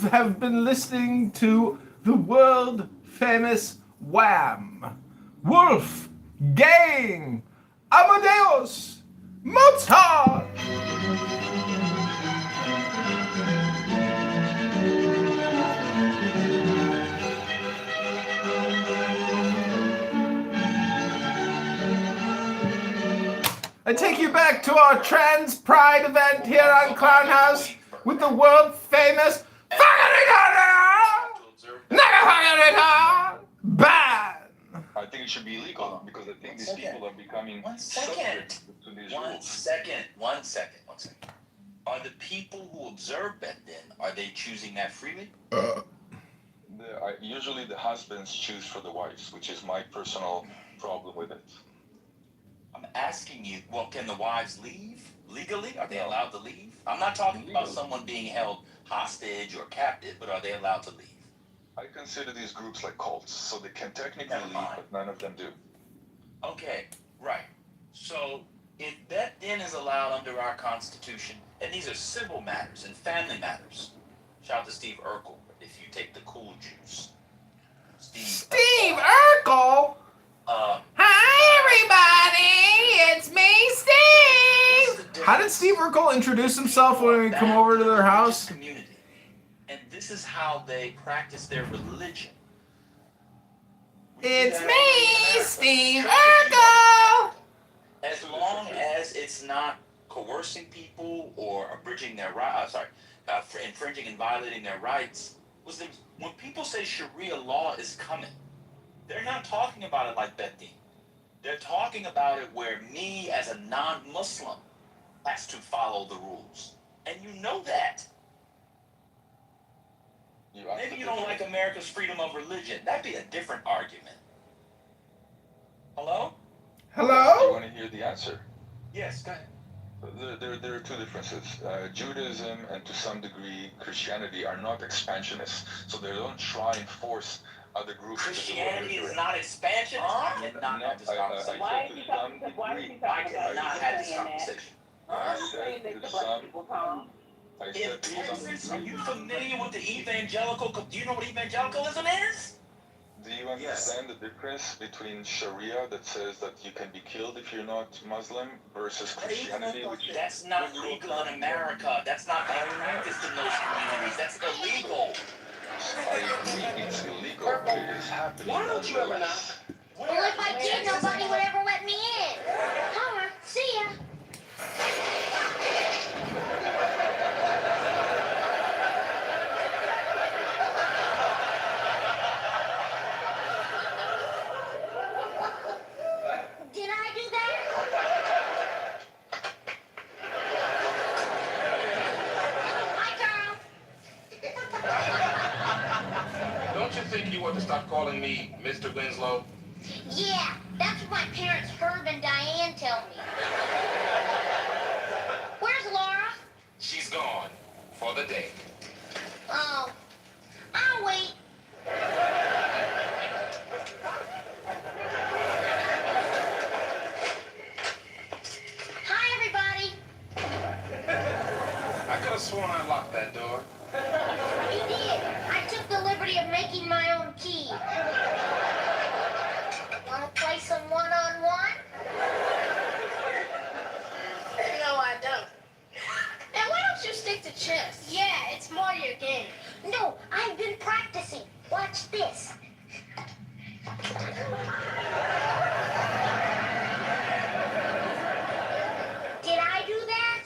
have been listening to the world famous Wham! Wolf Gang! Amadeus! Mozart! I take you back to our Trans Pride event here on Clown House with the world famous ban. I think it should be illegal because I think these people are becoming subject to these One rules. second. Are the people who observe Bet Din, are they choosing that freely? Usually the husbands choose for the wives, which is my personal problem with it. I'm asking you, well, can the wives leave legally? Are they allowed to leave? I'm not talking about someone being held hostage or captive, but are they allowed to leave? I consider these groups like cults, so they can technically leave, but none of them do. Okay, right. So if Bet Din is allowed under our Constitution, and these are civil matters and family matters, shout out to Steve Urkel if you take the cool juice. Steve Urkel? Hi, everybody! It's me, Steve! How did Steve Urkel introduce himself when we come over to their house? Community. And this is how they practice their religion. It's me, Steve Urkel! As long as it's not coercing people or abridging their rights, infringing and violating their rights. When people say Sharia law is coming, they're not talking about it like Bet Din. They're talking about it where me as a non-Muslim has to follow the rules. And you know that. Maybe you don't like America's freedom of religion. That'd be a different argument. Hello? Hello? You want to hear the answer? Yes, go ahead. There are two differences. Judaism and to some degree Christianity are not expansionists, so they don't try and force other groups. Christianity is not expansionist? I cannot have this conversation. I cannot have this conversation. I said to some. In Texas, are you familiar with the evangelical? Do you know what evangelicalism is? Do you understand the difference between Sharia that says that you can be killed if you're not Muslim versus Christianity? That's not legal in America. That's not being practiced in those communities. That's illegal. I agree it's illegal, but it is happening. Why don't you ever not? Well, if I did, nobody would ever let me in. Homer, see ya. Did I do that? Hi, Carl. Don't you think you ought to stop calling me Mr. Winslow? Yeah, that's what my parents Herb and Diane tell me. Where's Laura? She's gone for the day. Oh, I'll wait. Hi, everybody. I could have sworn I locked that door. You did. I took the liberty of making my own key. Want to play some one-on-one? No, I don't. Now, why don't you stick to chess? Yeah, it's more your game. No, I've been practicing. Watch this. Did I do that?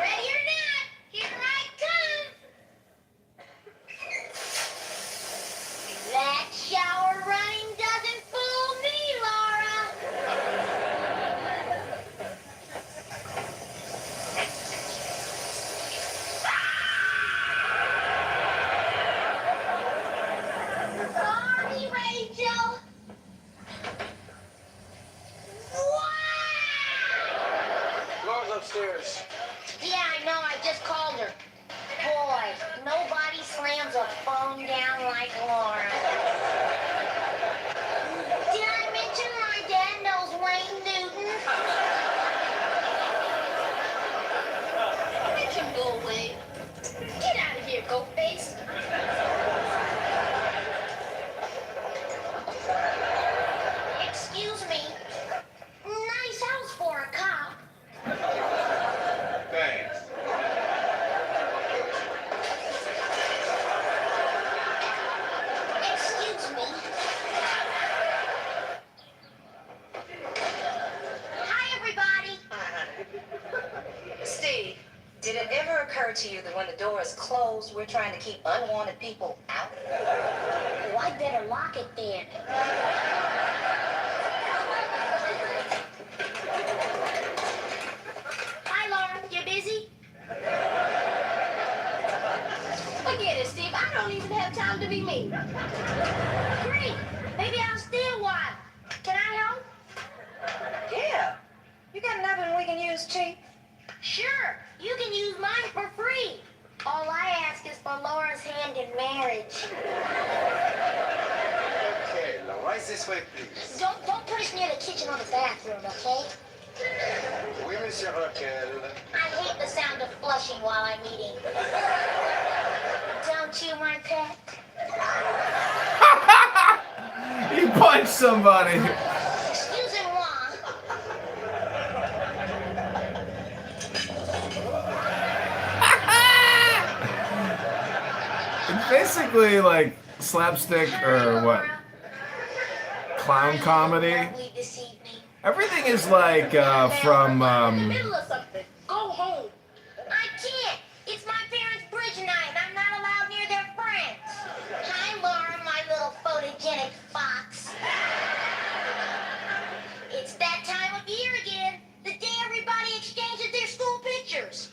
Ready or not, here I come. That shower running doesn't fool me, Laura. Sorry, Rachel. Laura's upstairs. Yeah, I know. I just called her. Boy, nobody slams a phone down like Laura. Did I mention my dad knows Wayne Newton? Make him go away. Get out of here, goat face. occurred to you that when the door is closed, we're trying to keep unwanted people out? Well, I better lock it then. Hi, Laura. You busy? Forget it, Steve. I don't even have time to be me. Great. Maybe I'll stay a while. Can I help? Yeah. You got an oven we can use cheap? Sure. You can use mine for free. All I ask is for Laura's hand in marriage. Okay, now rise this way, please. Don't put us near the kitchen or the bathroom, okay? Oui, Monsieur Raquel. I hate the sound of flushing while I'm eating. Don't you, my pet? He punched somebody. Excusez-moi. It's basically like slapstick or what? Clown comedy. Everything is like from. Middle of something. Go home. I can't. It's my parents' bridge night, and I'm not allowed near their friends. Hi, Laura, my little photogenic fox. It's that time of year again. The day everybody exchanges their school pictures.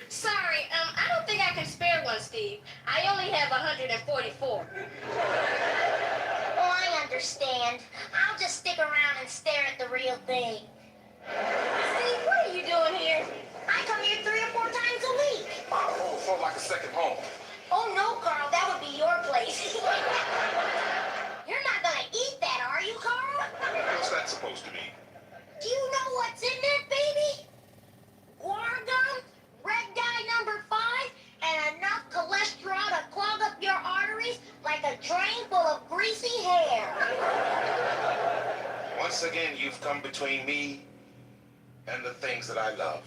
Sorry, I don't think I can spare one, Steve. I only have 144. Oh, I understand. I'll just stick around and stare at the real thing. Steve, what are you doing here? I come here 3 or 4 times a week. Oh, felt like a second home. Oh, no, Carl, that would be your place. You're not gonna eat that, are you, Carl? What's that supposed to mean? Do you know what's in that, baby? Guar gum, red dye number 5, and enough cholesterol to clog up your arteries like a drain full of greasy hair. Once again, you've come between me and the things that I love.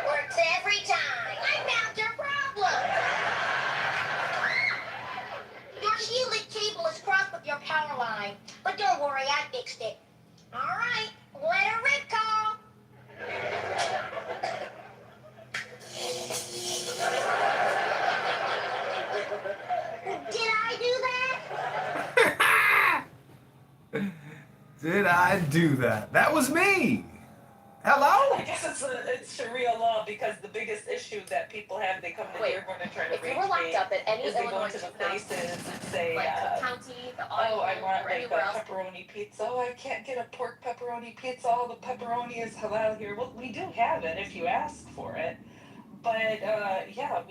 Works every time. I found your problem. Your shielded cable is crossed with your power line. But don't worry, I fixed it. All right, let her rip, Carl. Did I do that? Did I do that? That was me. Hello? I guess it's Sharia law because the biggest issue that people have, they come to Dearborn and try to If you reach were locked me, up at any is they go Illinois into the juvenile places and say, like the county, the audio, oh, I want or like a anywhere else. pepperoni pizza. Oh, I can't get a pork pepperoni pizza. All the pepperoni is halal here. Well, we do have it if you ask for it. But yeah,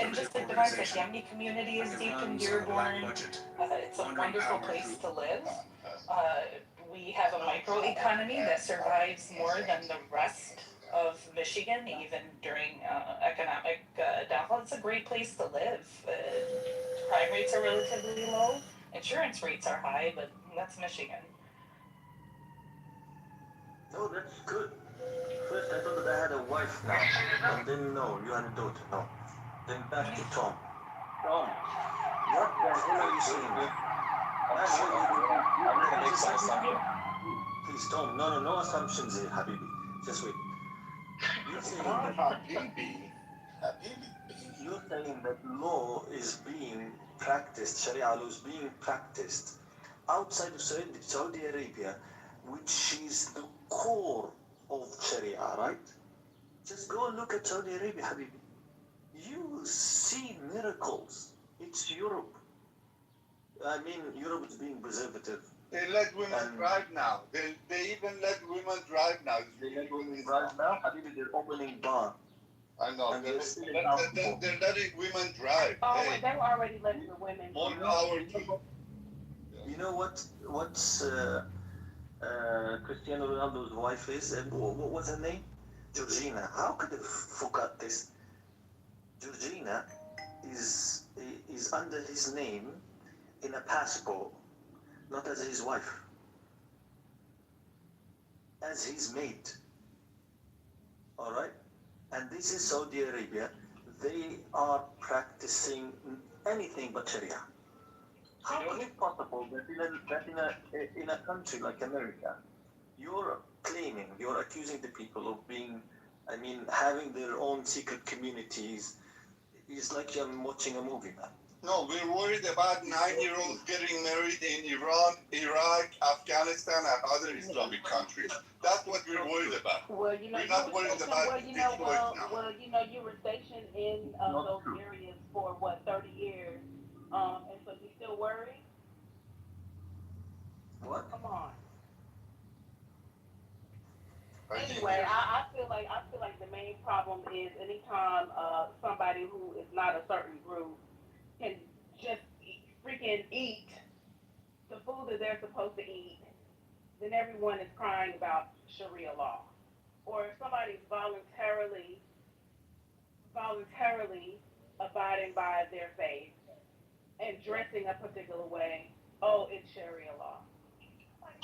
and just like Devon said, Yemeni community is deep in Dearborn. It's a wonderful place to live. We have a microeconomy that survives more than the rest of Michigan, even during economic downfall. It's a great place to live. Crime rates are relatively low. Insurance rates are high, but that's Michigan. No, that's good. First, I thought that I had a wife now, and then no, you had a daughter. No. Then back to Tom. Tom, what the hell are you saying? I'm gonna make some assumption. Please, Tom, no assumptions here, Habibi. Just wait. You're saying that you're saying that law is being practiced, Sharia law is being practiced outside of Saudi Arabia, which is the core of Sharia, right? Just go and look at Saudi Arabia, Habibi. You will see miracles. It's Europe. I mean, Europe is being preservative. They let women drive now. They even let women drive now. They let women drive now? Habibi, they're opening bar. I know. And They're letting women drive. Oh, Hey, they were already letting the women. more power to You know what's Cristiano Ronaldo's wife is? What's her name? Georgina. How could I forget this? Georgina is under his name in a passport, not as his wife, as his mate. All right? And this is Saudi Arabia. They are practicing anything but Sharia. How is it possible that in a country like America, you're claiming, you're accusing the people of being, I mean, having their own secret communities. It's like I'm watching a movie, man. No, we're worried about 9-year-olds getting married in Iran, Iraq, Afghanistan, and other Islamic countries. That's what we're worried about. Well, you know, We're not worried about Detroit now. you know, you were stationed in those areas for what, 30 years, and so you still worried? What? Come on. Anyway, I feel like the main problem is anytime somebody who is not a certain group can just freaking eat the food that they're supposed to eat, then everyone is crying about Sharia law. Or if somebody's voluntarily abiding by their faith and dressing a particular way, oh, it's Sharia law.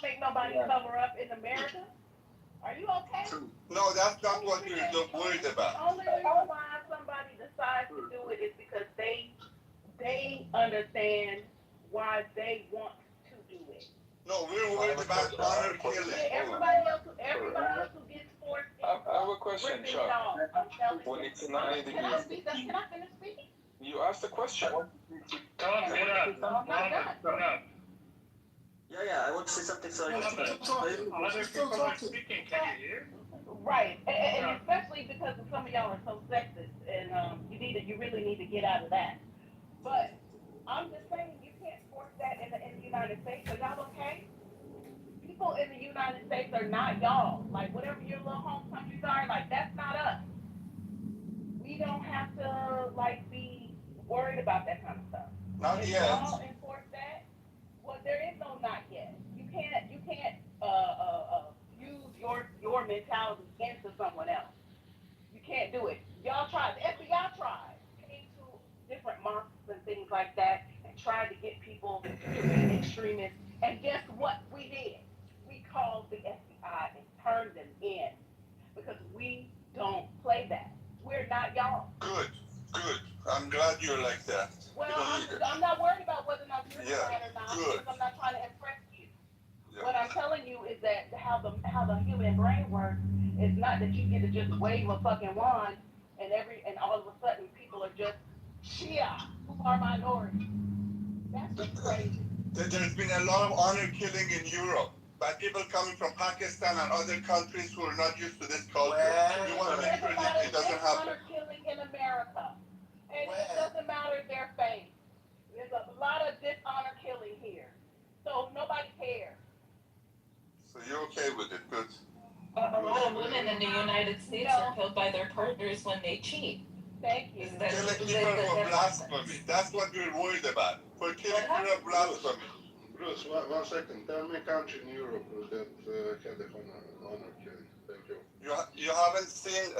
Make nobody cover up in America? Are you okay? No, that's not what we're worried about. The only reason why somebody decides to do it is because they understand why they want to do it. No, we're worried about honor killing. Everybody else who gets forced I have a question, Chuck. When it's 90 degrees. Can I finish speaking? You asked the question. Tom, get up. Tom, get up. Yeah, I want to say something, sorry. Other people are speaking, can you hear? Right, and especially because some of y'all are so sexist, and you really need to get out of that. But I'm just saying, you can't force that in the United States. Are y'all okay? People in the United States are not y'all. Like, whatever your little home countries are, like, that's not us. We don't have to, like, be worried about that kind of stuff. Not yet. Y'all enforce that, well, there is no not yet. You can't use your mentality into someone else. You can't do it. Y'all tried. The FBI tried. Came to different mosques and things like that and tried to get people to be extremists. And guess what we did? We called the FBI and turned them in because we don't play that. We're not y'all. Good. I'm glad you're like that. Well, I'm not worried about whether or not you're right or not good. because I'm not trying to impress you. Yeah. What I'm telling you is that how the human brain works is not that you get to just wave a fucking wand and all of a sudden people are just Shia who are minorities. That's just crazy. There's been a lot of honor killing in Europe by people coming from Pakistan and other countries who are not used to this culture. We want to make sure that it doesn't happen. Honor killing in America. And it doesn't matter their faith. There's a lot of dishonor killing here. So nobody cares. So you're okay with it, good. A lot of women in the United States are killed by their partners when they cheat. Thank you. Killing people for blasphemy. That's what we're worried about. For killing people for blasphemy. Bruce, one second. Tell me a country in Europe that had a honor killing. Thank you. You haven't seen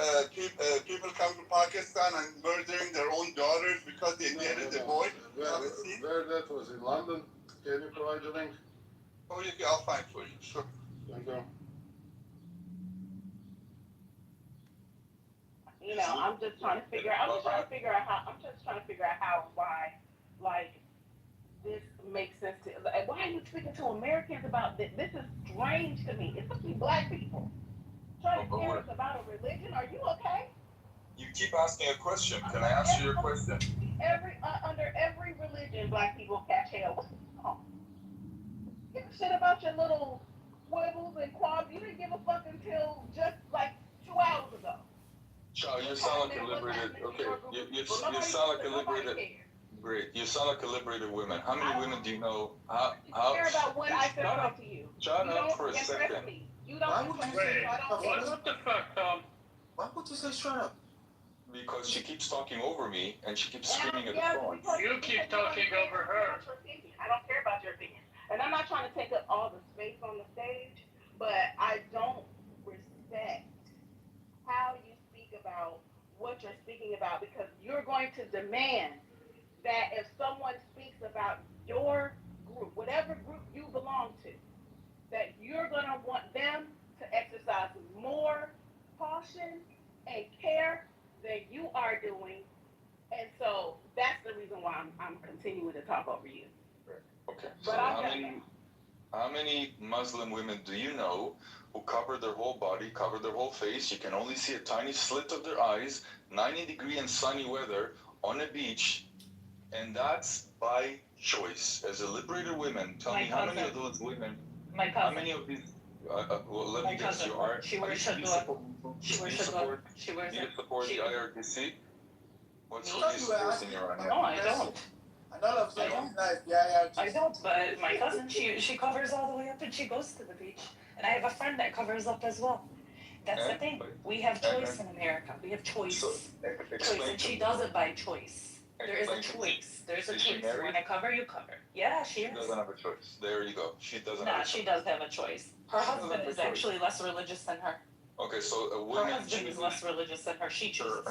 people come to Pakistan and murdering their own daughters because they dated a boy? Where that was in London? Can you provide the link? Oh, yeah, I'll find for you. Sure. Thank you. You know, I'm just trying to figure out how why, like, this makes sense to, like, why are you speaking to Americans about this? This is strange to me. It's supposed to be black people. Trying to hear us about a religion. Are you okay? You keep asking a question. Can I answer your question? Under every religion, black people catch hell. What's wrong? Give a shit about your little quibbles and quabs. You didn't give a fuck until just like 2 hours ago. Charles, you sound like a liberated. Okay, you sound like a liberated. Great. You sound like a liberated woman. How many women do you know? How care about what I said to you. Shut up for a second. You don't What the fuck, Tom? Why would you say shut up? Because she keeps talking over me and she keeps screaming at the phone. You keep talking over her. I don't care about your opinion. And I'm not trying to take up all the space on the stage, but I don't respect how you speak about what you're speaking about because you're going to demand that if someone speaks about your group, whatever group you belong to, that you're going to want them to exercise more caution and care than you are doing. And so that's the reason why I'm continuing to talk over you. Okay. But So how many Muslim women do you know who cover their whole body, cover their whole face? You can only see a tiny slit of their eyes, 90-degree and sunny weather on a beach, and that's by choice. As a liberated women, tell me how many of those women, how many of these, well, let me guess, you are, She wears do you shadwa. She do wears you shadwa. support, She wears do you it. support the She- IRGC? What's Me? what do you support in your No, I don't. And all of a I sudden, don't. it's like, yeah, I don't, but my cousin, she covers all the way up and she goes to the beach. And I have a friend that covers up as well. That's the thing. We have choice in America. We have choice. Choice. And she does it by choice. There is a choice. There's a choice. You want to cover, you cover. Yeah, she is. She doesn't have a choice. There you go. She doesn't have a Nah, choice. she does have a choice. Her husband is actually less religious than her. Okay, so a Her woman husband is less religious than her. She chooses.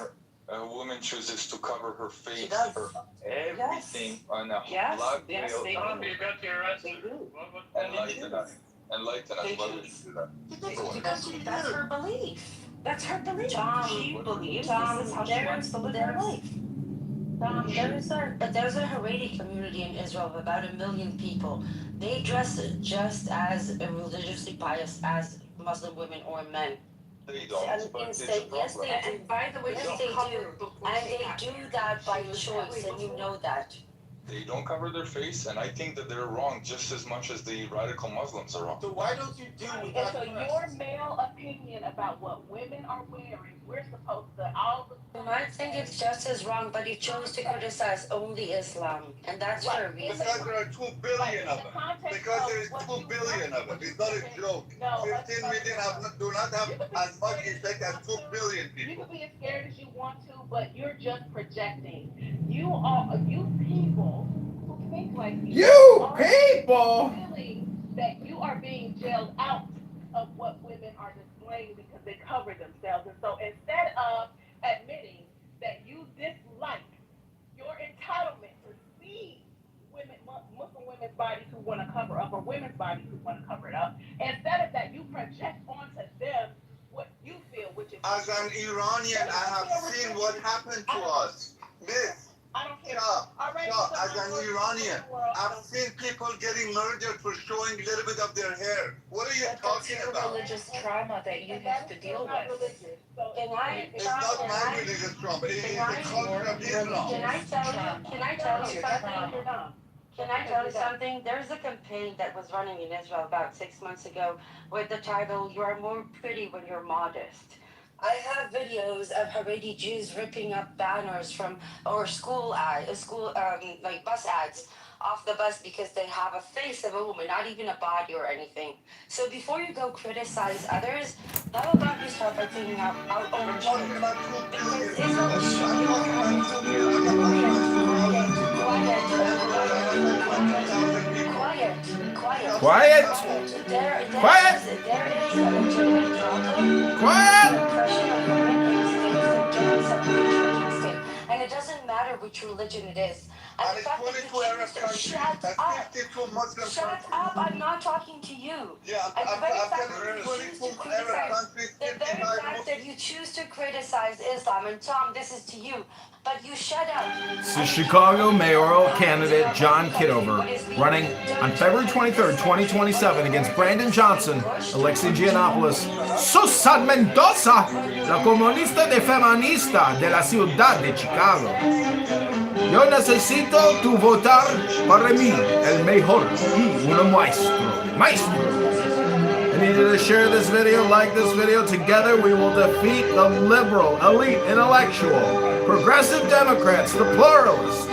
a woman chooses to cover her face, She does. her everything on a Yes, black yes, veil. they Tom, do. you got your answer. They do. Enlighten us. Enlighten us. They Why would you choose. do that? That's her belief. That's her belief. Tom, She believes Tom, this is how she wants to live her life. There's a Haredi community in Israel of about 1 million people. They dress just as religiously pious as Muslim women or men. They don't, but it's a Yes, problem. they do. And by the way, Yes, she's they covered do. before And she they got do married. that by She was choice, that way and you before. know that. They don't cover their face, and I think that they're wrong just as much as the radical Muslims are wrong. So why don't you deal with And that so first? your male opinion about what women are wearing, we're supposed to all the You might think it's just as wrong, but you chose to criticize only Islam, and that's for a reason. Because there are 2 billion of them. Because there is 2 billion of them. It's not a joke. 15 million do not have as much effect as 2 billion You people. can be as scared as you want to, but you're just projecting. You people who think like You are people! feeling that you are being jailed out of what women are displaying because they cover themselves. And so instead of admitting that you dislike your entitlement to see Muslim women's bodies who want to cover up or women's bodies who want to cover it up, instead of that, you project onto them what you feel, which is. As an Iranian, I have seen what happened to us. Miss, I don't care. as an Iranian, I've seen people getting murdered for showing a little bit of their hair. What are you talking That's about? religious trauma that you have to deal with. It's not my religious trauma. It's the culture of Islam. Can I tell you something? Can I tell you something? There's a campaign that was running in Israel about 6 months ago with the title, "You are more pretty when you're modest." I have videos of Haredi Jews ripping up banners from, or like bus ads off the bus because they have a face of a woman, not even a body or anything. So before you go criticize others, how about you start by cleaning up our own shit? Because Israel is Quiet! There Quiet! is a legitimate problem. Quiet! The oppression of women in states that don't separate church and state. And it doesn't matter which religion it is. And the fact that you choose to shut up. Shut up, I'm not talking to you. Yeah, And the very I'm fact telling that you, you choose to 22 Arab criticize, countries, the very 55 fact that you choose to criticize Islam, and Tom, this is to you, but you shut up. This is Chicago mayoral candidate John Kitover running on February 23rd, 2027 against Brandon Johnson, Alexei Giannopoulos, Susan Mendoza, la comunista de feminista de la ciudad de Chicago. Yo necesito tu votar para mí, el mejor y uno maestro. I need you to share this video, like this video. Together we will defeat the liberal, elite, intellectual, progressive Democrats, the pluralists,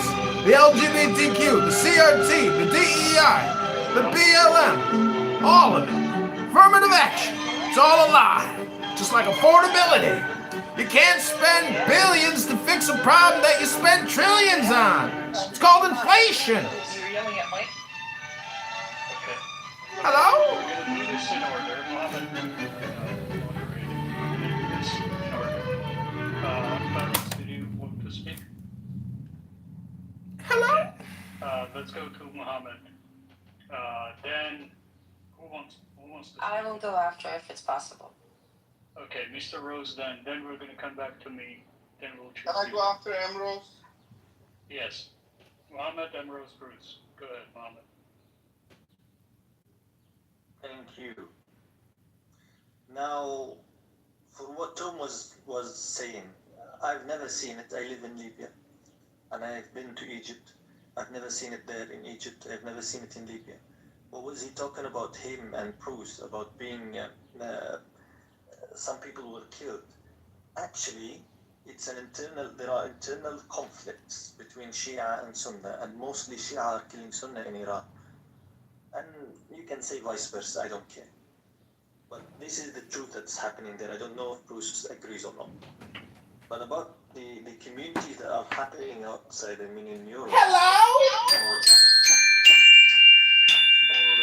the LGBTQ, the CRT, the DEI, the BLM, all of it. Affirmative action. It's all a lie. Just like affordability. You can't spend billions to fix a problem that you spend trillions on. It's called inflation. You're yelling at Mike? Okay. Hello? We're going to do this in order. Mohammed, we're going to do this in order. Clarence, did you want to speak? Hello? Let's go to Mohammed. Then, who wants to I will go after if it's possible. Okay, Mr. Rose then we're going to come back to me, then we'll choose. Can I go after Ambrose? Yes. Mohammed, Ambrose, Bruce. Go ahead, Mohammed. you. Now, for what Tom was saying, I've never seen it. I live in Libya, and I've been to Egypt. I've never seen it there in Egypt. I've never seen it in Libya. What was he talking about, him and Bruce, about being, some people were killed? Actually, there are internal conflicts between Shia and Sunnah, and mostly Shia are killing Sunnah in Iran. And you can say vice versa, I don't care. But this is the truth that's happening there. I don't know if Bruce agrees or not. But about the communities that are happening outside, I mean in Europe. Or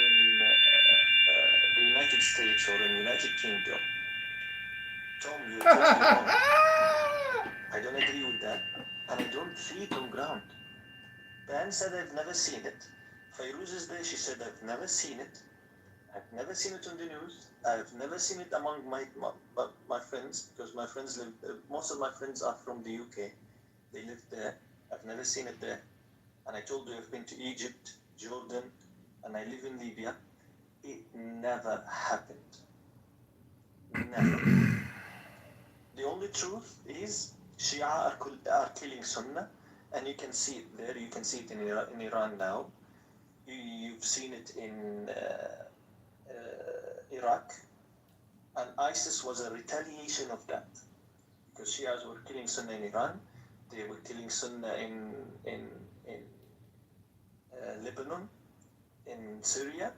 in the United States or in United Kingdom. Tom, you're totally wrong. I don't agree with that. And I don't see it on ground. Ben said I've never seen it. Fairuz is there, she said I've never seen it. I've never seen it on the news. I've never seen it among my friends, because my friends live, most of my friends are from the UK. They live there. I've never seen it there. And I told you I've been to Egypt, Jordan, and I live in Libya. It never happened. Never. The only truth is Shia are killing Sunnah, and you can see it there. You can see it in Iran now. You've seen it in Iraq, and ISIS was a retaliation of that, because Shias were killing Sunnah in Iran. They were killing Sunnah in Lebanon, in Syria,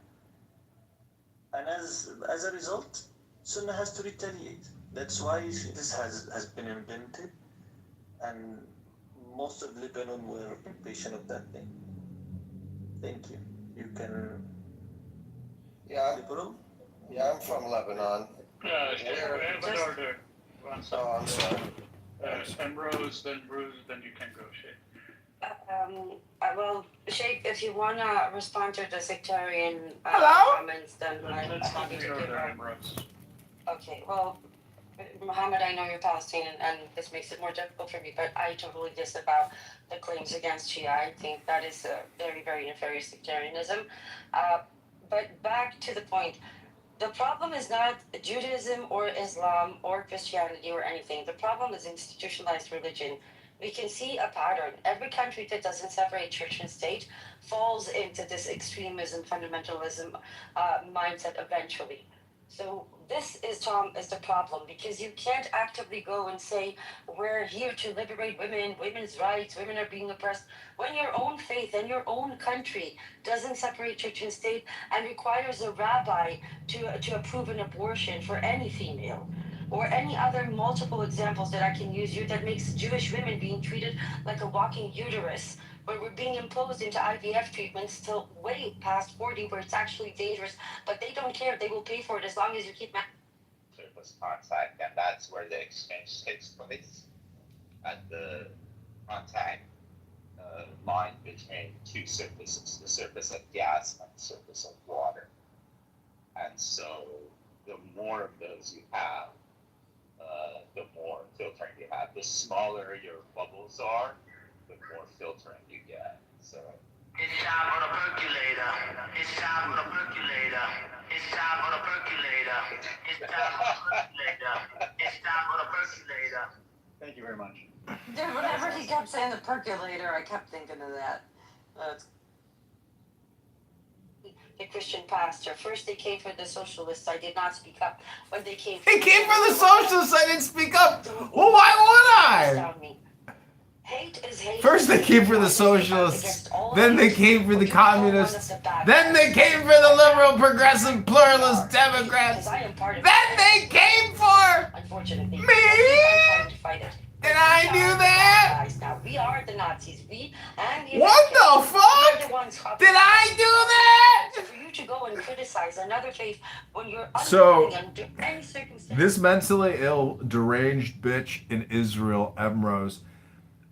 and as a result, Sunnah has to retaliate. That's why this has been invented, and most of Lebanon were impatient of that thing. Thank you. You can. Yeah. Liberal? Yeah, I'm from Lebanon. I have an order. One second. Oh, I'm sorry. Ambrose, then Bruce, then you can go, Shay. Well, Sheikh, if you want to respond to the sectarian comments, then I'm happy to give Ambrose. Okay, well, Muhammad, I know you're Palestinian, and this makes it more difficult for me, but I totally disavow the claims against Shia. I think that is a very, very nefarious sectarianism. But back to the point. The problem is not Judaism or Islam or Christianity or anything. The problem is institutionalized religion. We can see a pattern. Every country that doesn't separate church and state falls into this extremism, fundamentalism mindset eventually. So this is, Tom, is the problem, because you can't actively go and say, we're here to liberate women, women's rights, women are being oppressed, when your own faith and your own country doesn't separate church and state and requires a rabbi to approve an abortion for any female, or any other multiple examples that I can use here that makes Jewish women being treated like a walking uterus, where we're being imposed into IVF treatments till way past 40, where it's actually dangerous, but they don't care. They will pay for it as long as you keep surface contact, and that's where the exchange takes place at the contact line between two surfaces, the surface of gas and the surface of water. And so the more of those you have, the more filtering you have. The smaller your bubbles are, the more filtering you get. So it's time for the percolator. It's time for the percolator. It's time for the percolator. It's time for the percolator. It's time for the percolator. Thank you very much. Dude, whenever he kept saying the percolator, I kept thinking of that. The Christian pastor. First, they came for the socialists. I did not speak up. When they came for the socialists, I didn't speak up. Well, why would I? Hate is hate. First they came for the socialists, then they came for the communists, then they came for the liberal, progressive, pluralist Democrats, then they came for unfortunately me. Did I do that? Now we are the Nazis. We and the What the fuck? Did I do that? So for you to go and criticize another faith when you're So, under any circumstance. this mentally ill, deranged bitch in Israel, Emrose,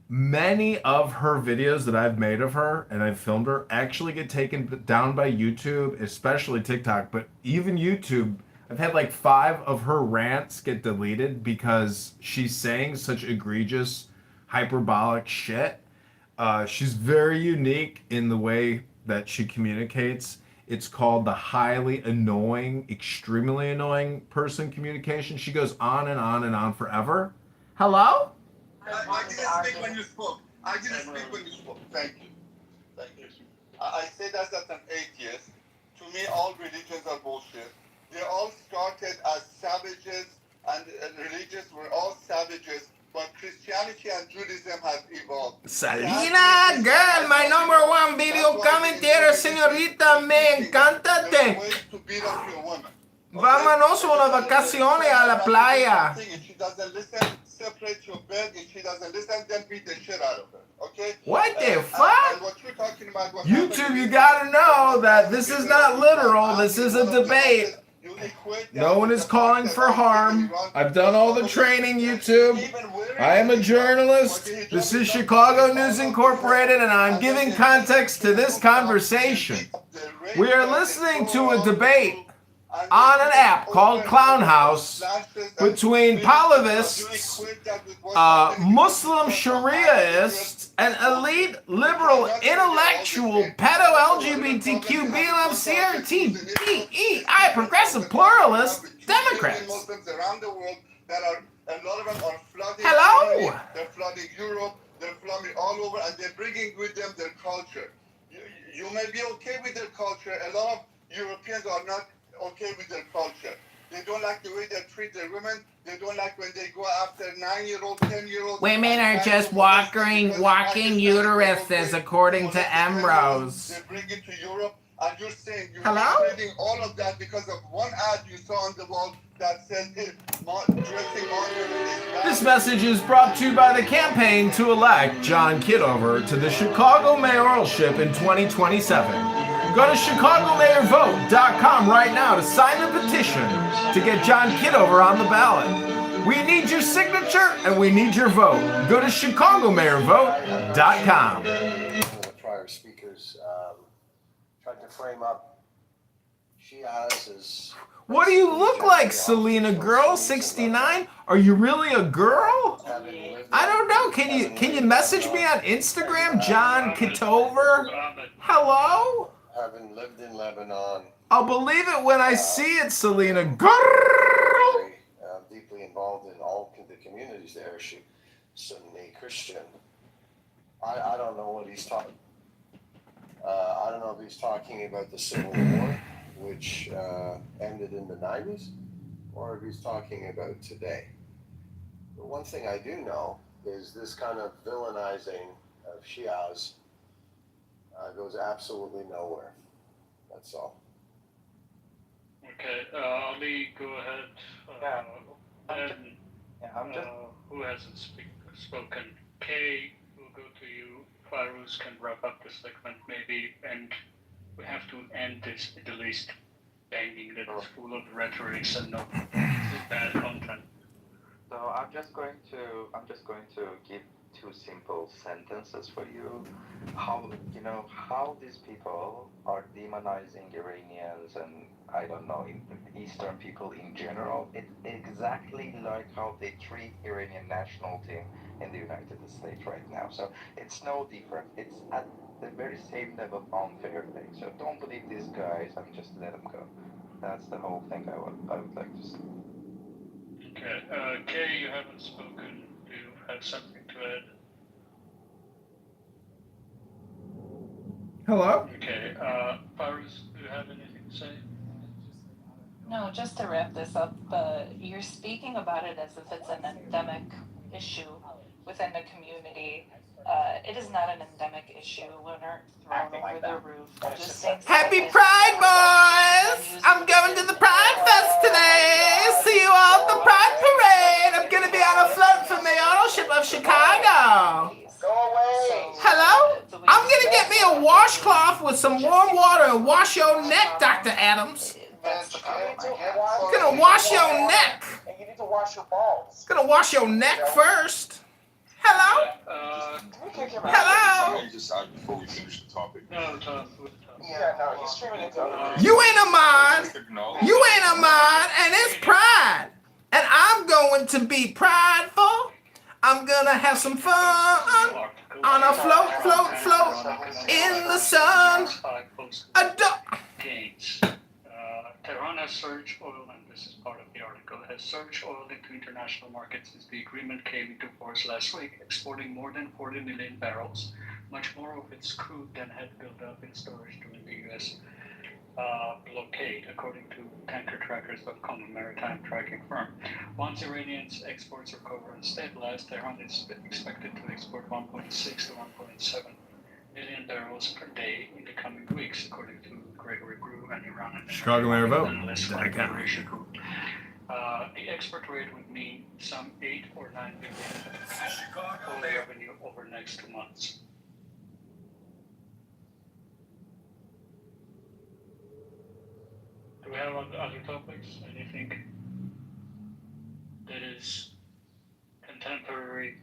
many of her videos that I've made of her and I've filmed her actually get taken down by YouTube, especially TikTok, but even YouTube. I've had like 5 of her rants get deleted because she's saying such egregious, hyperbolic shit. She's very unique in the way that she communicates. It's called the highly annoying, extremely annoying person communication. She goes on and on and on forever. Hello? I didn't speak when you spoke. I didn't speak when you spoke. Thank you. Thank you. I say that as an atheist. To me, all religions are bullshit. They all started as savages, and religions were all savages, but Christianity and Judaism have evolved. Salina, girl, my number one video commentator, señorita, me encántate. Vámonos unas vacaciones a la playa. If she doesn't listen, separate your bed. If she doesn't listen, then beat the shit out of her. Okay? What the fuck? And what you're talking about, YouTube, you gotta know that this is not literal. This is a debate. No one is calling for harm. I've done all the training, YouTube. I am a journalist. This is Chicago News Incorporated, and I'm giving context to this conversation. We are listening to a debate on an app called Clown House between Pahlavists, Muslim Shariaists, and elite liberal intellectual pedo LGBTQ BLM CRT DEI progressive pluralist Democrats. Muslims around the world that are, a lot of them are flooding. Hello? Germany, they're flooding Europe, they're flooding all over, and they're bringing with them their culture. You may be okay with their culture. A lot of Europeans are not okay with their culture. They don't like the way they treat their women. They don't like when they go after 9-year-old, 10-year-old. Women are just walking uteruses, according to Ambrose. They bring it to Europe, and you're saying you're Hello? reading all of that because of one ad you saw on the wall that said dressing modern is bad. This message is brought to you by the campaign to elect John Kitover to the Chicago mayoralship in 2027. Go to ChicagoMayorVote.com right now to sign the petition to get John Kitover on the ballot. We need your signature and we need your vote. Go to ChicagoMayorVote.com. One of the prior speakers tried to frame up Shias as... What do you look like, Selena Girl 69? Are you really a girl? I don't know. Can you message me on Instagram, John Kitover? Hello? Having lived in Lebanon, I'll believe it when I see it, Selena Girl. very deeply involved in all the communities there, Sunni, Christian. I don't know what he's talking. I don't know if he's talking about the Civil War, which ended in the 90s, or if he's talking about today. But one thing I do know is this kind of villainizing of Shias goes absolutely nowhere. That's all. Okay, Ali, go ahead. Who hasn't spoken? Kay, we'll go to you. Fairuz can wrap up the segment maybe, and we have to end this at least banging that is full of rhetorics and no bad content. So I'm just going to give two simple sentences for you. How these people are demonizing Iranians and I don't know, Eastern people in general. It's exactly like how they treat Iranian national team in the United States right now. So it's no different. It's at the very same level of unfair thing. So don't believe these guys and just let them go. That's the whole thing I would like to say. Okay, Kay, you haven't spoken. Do you have something to add? Hello? Okay, Fairuz, do you have anything to say? No, just to wrap this up, you're speaking about it as if it's an endemic issue within the community. It is not an endemic issue. Women aren't thrown over the roof. Just Happy Pride, boys! I'm going to the Pride Fest today. See you all at the Pride Parade. I'm going to be on a float for mayoralship of Chicago. Hello? I'm going to get me a washcloth with some warm water and wash your neck, Dr. Adams. I'm going to wash your neck. And you need to wash your balls. Gonna wash your neck first. Hello? Hello? Just out before we finish the topic. Yeah, no, he's streaming into other You ain't a mod. You ain't a mod, and it's Pride. And I'm going to be prideful. I'm gonna have some fun on a float in the sun. gains. Tehran has surged oil, and this is part of the article, has surged oil into international markets since the agreement came into force last week, exporting more than 40 million barrels, much more of its crude than had built up in storage during the U.S. Blockade, according to tankertrackers.com, a maritime tracking firm. Once Iranians' exports recover and stabilize, Tehran is expected to export 1.6 to 1.7 million barrels per day in the coming weeks, according to Gregory Brew and Iran and Chicago Mayor vote. The export rate would mean some 8 or 9 billion oil revenue over the next 2 months. Do we have other topics? Anything that is contemporary,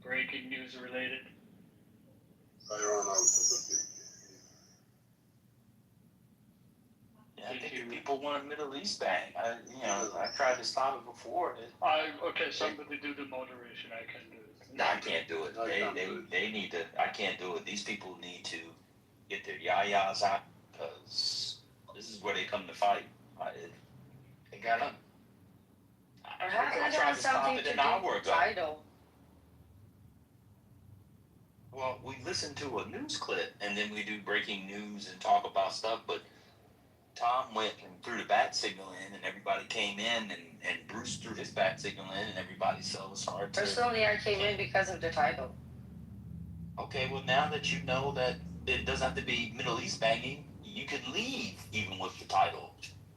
breaking news related? Yeah, I think if people want a Middle East bang. I tried to stop it before. Okay, somebody do the moderation. I can do it. No, I can't do it. They need to. I can't do it. These people need to get their yayas out because this is where they come to fight. They got them. I tried to stop it an hour ago. Title. Well, we listen to a news clip and then we do breaking news and talk about stuff, but Tom went and threw the bat signal in and everybody came in and Bruce threw his bat signal in and everybody so it's hard to... Personally, I came in because of the title. Okay, well now that you know that it doesn't have to be Middle East banging, you can leave even with the title.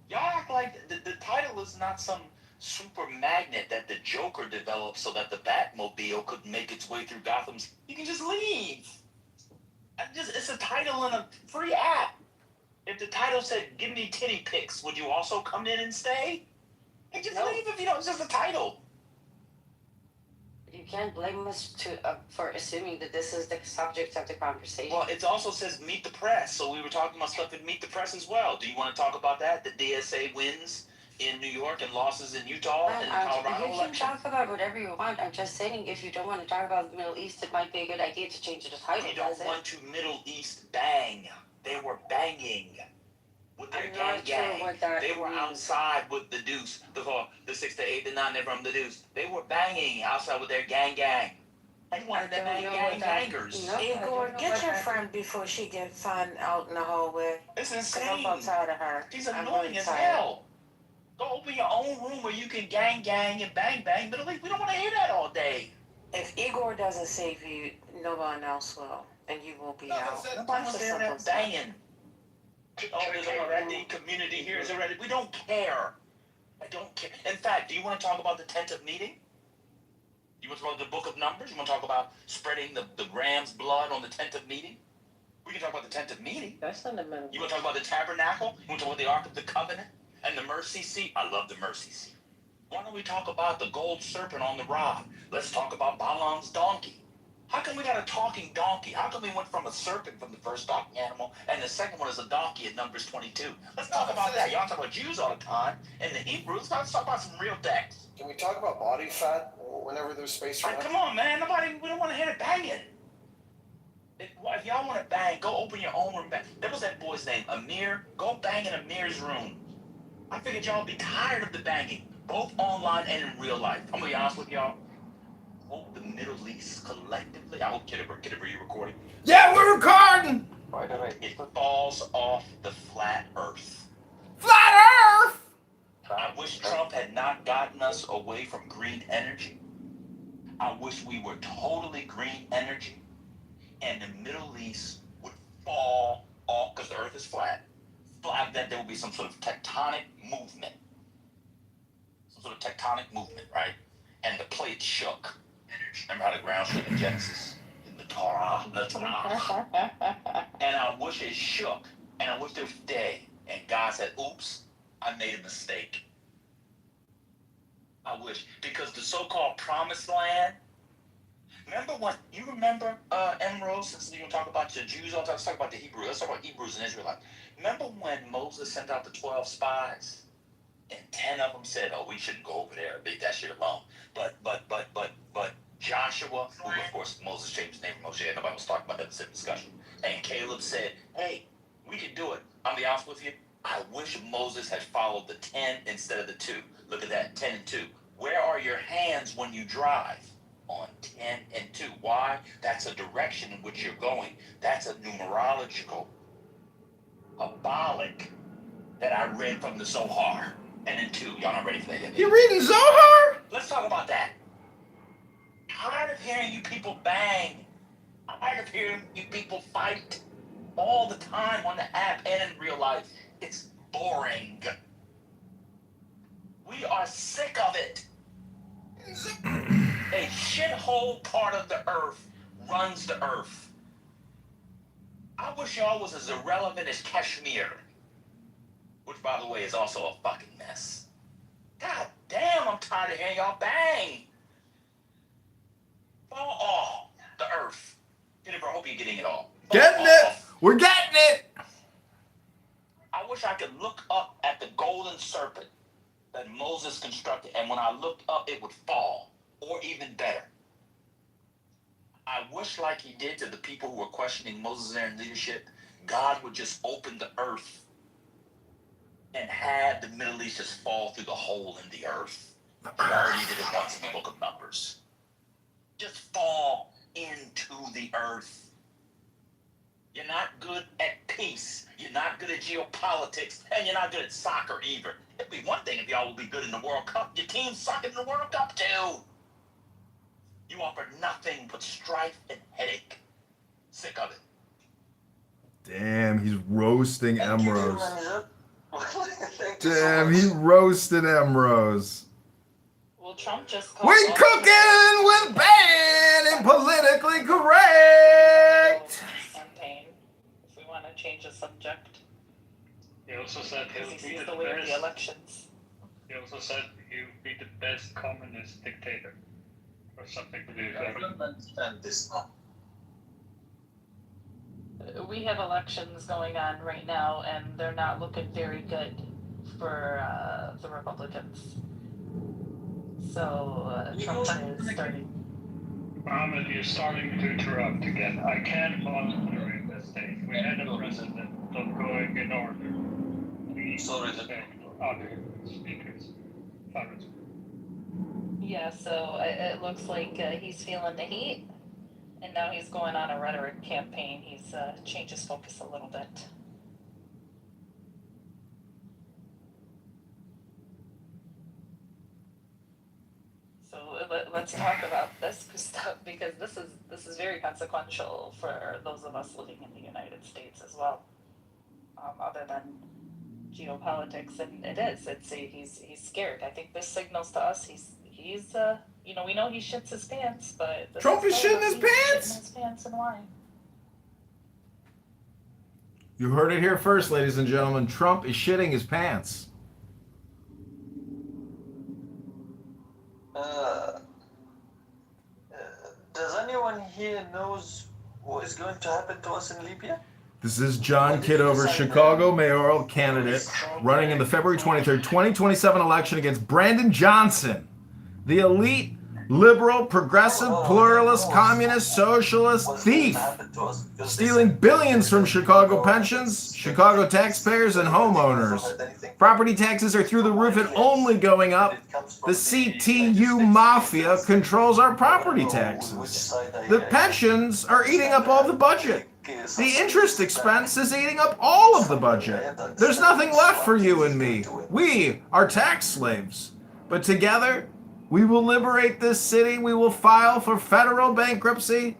Y'all act like the title is not some super magnet that the Joker developed so that the Batmobile could make its way through Gotham's. You can just leave. It's a title in a free app. If the title said, give me titty pics, would you also come in and stay? Hey, just leave if you don't, it's just a title. You can't blame us for assuming that this is the subject of the conversation. Well, it also says meet the press, so we were talking about stuff at meet the press as well. Do you want to talk about that? The DSA wins in New York and losses in Utah and the Colorado You election? can talk about whatever you want. I'm just saying, if you don't want to talk about the Middle East, it might be a good idea to change the title. You don't want to Middle East bang. They were banging with their gang. They were outside with the deuce, the 6 to 8 to 9, they're from the deuce. They were banging outside with their gang. They wanted to bang bangers. Igor, get your friend before she gets found out in the hallway. It's insane. I'm about tired of her. She's annoying as hell. Go open your own room where you can gang and bang. Middle East, we don't want to hear that all day. If Igor doesn't save you, no one else will, and you will be out. Nobody was there banging. Oh, there's already community here is already. We don't care. I don't care. In fact, do you want to talk about the tent of meeting? You want to talk about the book of Numbers? You want to talk about spreading the ram's blood on the tent of meeting? We can talk about the tent of meeting. That's in the middle. You want to talk about the tabernacle? You want to talk about the Ark of the Covenant? And the mercy seat? I love the mercy seat. Why don't we talk about the gold serpent on the rod? Let's talk about Balaam's donkey. How come we got a talking donkey? How come we went from a serpent from the first talking animal and the second one is a donkey at Numbers 22? Let's talk about that. Y'all talk about Jews all the time and the Hebrews. Let's talk about some real text. Can we talk about body fat whenever there's space for that? Come on, man. We don't want to hear it banging. If y'all want to bang, go open your own room. That was that boy's name, Amir. Go bang in Amir's room. I figured y'all would be tired of the banging, both online and in real life. I'm going to be honest with y'all. Hope the Middle East collectively, I hope Kitover, you recording? Yeah, we're recording! By the way, it falls off the flat earth. Flat earth! I wish Trump had not gotten us away from green energy. I wish we were totally green energy and the Middle East would fall off because the earth is flat. That there would be some sort of tectonic movement. Right? And the plate shook. Remember how the ground shook in Genesis? In the Torah. And I wish it shook. And I wish there was a day. And God said, oops, I made a mistake. I wish. Because the so-called promised land, you remember, Emerald, since you talk about the Jews, let's talk about the Hebrews. Let's talk about Hebrews and Israelites. Remember when Moses sent out the 12 spies? And 10 of them said, oh, we shouldn't go over there, leave that shit alone. But Joshua, who of course Moses changed his name from Moshe, nobody was talking about that in the discussion. And Caleb said, hey, we can do it. I'm be honest with you. I wish Moses had followed the 10 instead of the 2. Look at that, 10 and 2. Where are your hands when you drive? On 10 and 2. Why? That's a direction in which you're going. That's a numerological, symbolic that I read from the Zohar. And then 2. Y'all not ready for that yet? You reading Zohar? Let's talk about that. Tired of hearing you people bang. Tired of hearing you people fight all the time on the app and in real life. It's boring. We are sick of it. A shithole part of the earth runs the earth. I wish y'all was as irrelevant as Kashmir, which, by the way, is also a fucking mess. God damn, I'm tired of hearing y'all bang. Fall off the earth. Jennifer, I hope you're getting it all. Getting it. We're getting it. I wish I could look up at the golden serpent that Moses constructed, and when I looked up, it would fall, or even better. I wish, like he did to the people who were questioning Moses' and leadership, God would just open the earth and have the Middle East just fall through the hole in the earth. He already did it once in the book of Numbers. Just fall into the earth. You're not good at peace. You're not good at geopolitics. And you're not good at soccer either. It'd be one thing if y'all would be good in the World Cup. Your team's sucking in the World Cup too. You offer nothing but strife and headache. Sick of it. Damn, he's roasting Emrose. Damn, he roasted Emrose. Well, Trump just called. We cooking with bad and politically correct. Campaign. If we want to change the subject. He also said he'll Because he be sees the the way of the best. elections. He also said he'll be the best communist dictator, or something to do with I that. don't understand this now. We have elections going on right now, and they're not looking very good for the Republicans. So Trump is starting. Mohammed, you're starting to interrupt again. I can't monitor in this state. We had a president of going in order. Please respect other speakers. Fabric. Yeah, so it looks like he's feeling the heat, and now he's going on a rhetoric campaign. He's changed his focus a little bit. So let's talk about this stuff, because this is very consequential for those of us living in the United States as well. Other than geopolitics, and he's scared. I think this signals to us he's we know he shits his pants, but this Trump is shitting his he's pants? Shitting his pants, and why? You heard it here first, ladies and gentlemen. Trump is shitting his pants. Does anyone here knows what is going to happen to us in Libya? This is John Kitover, Chicago mayoral candidate, running in the February 23rd, 2027 election against Brandon Johnson, the elite, liberal, progressive, pluralist, communist, socialist thief, stealing billions from Chicago pensions, Chicago taxpayers, and homeowners. Property taxes are through the roof and only going up. The CTU mafia controls our property taxes. The pensions are eating up all the budget. The interest expense is eating up all of the budget. There's nothing left for you and me. We are tax slaves. But together, we will liberate this city. We will file for federal bankruptcy.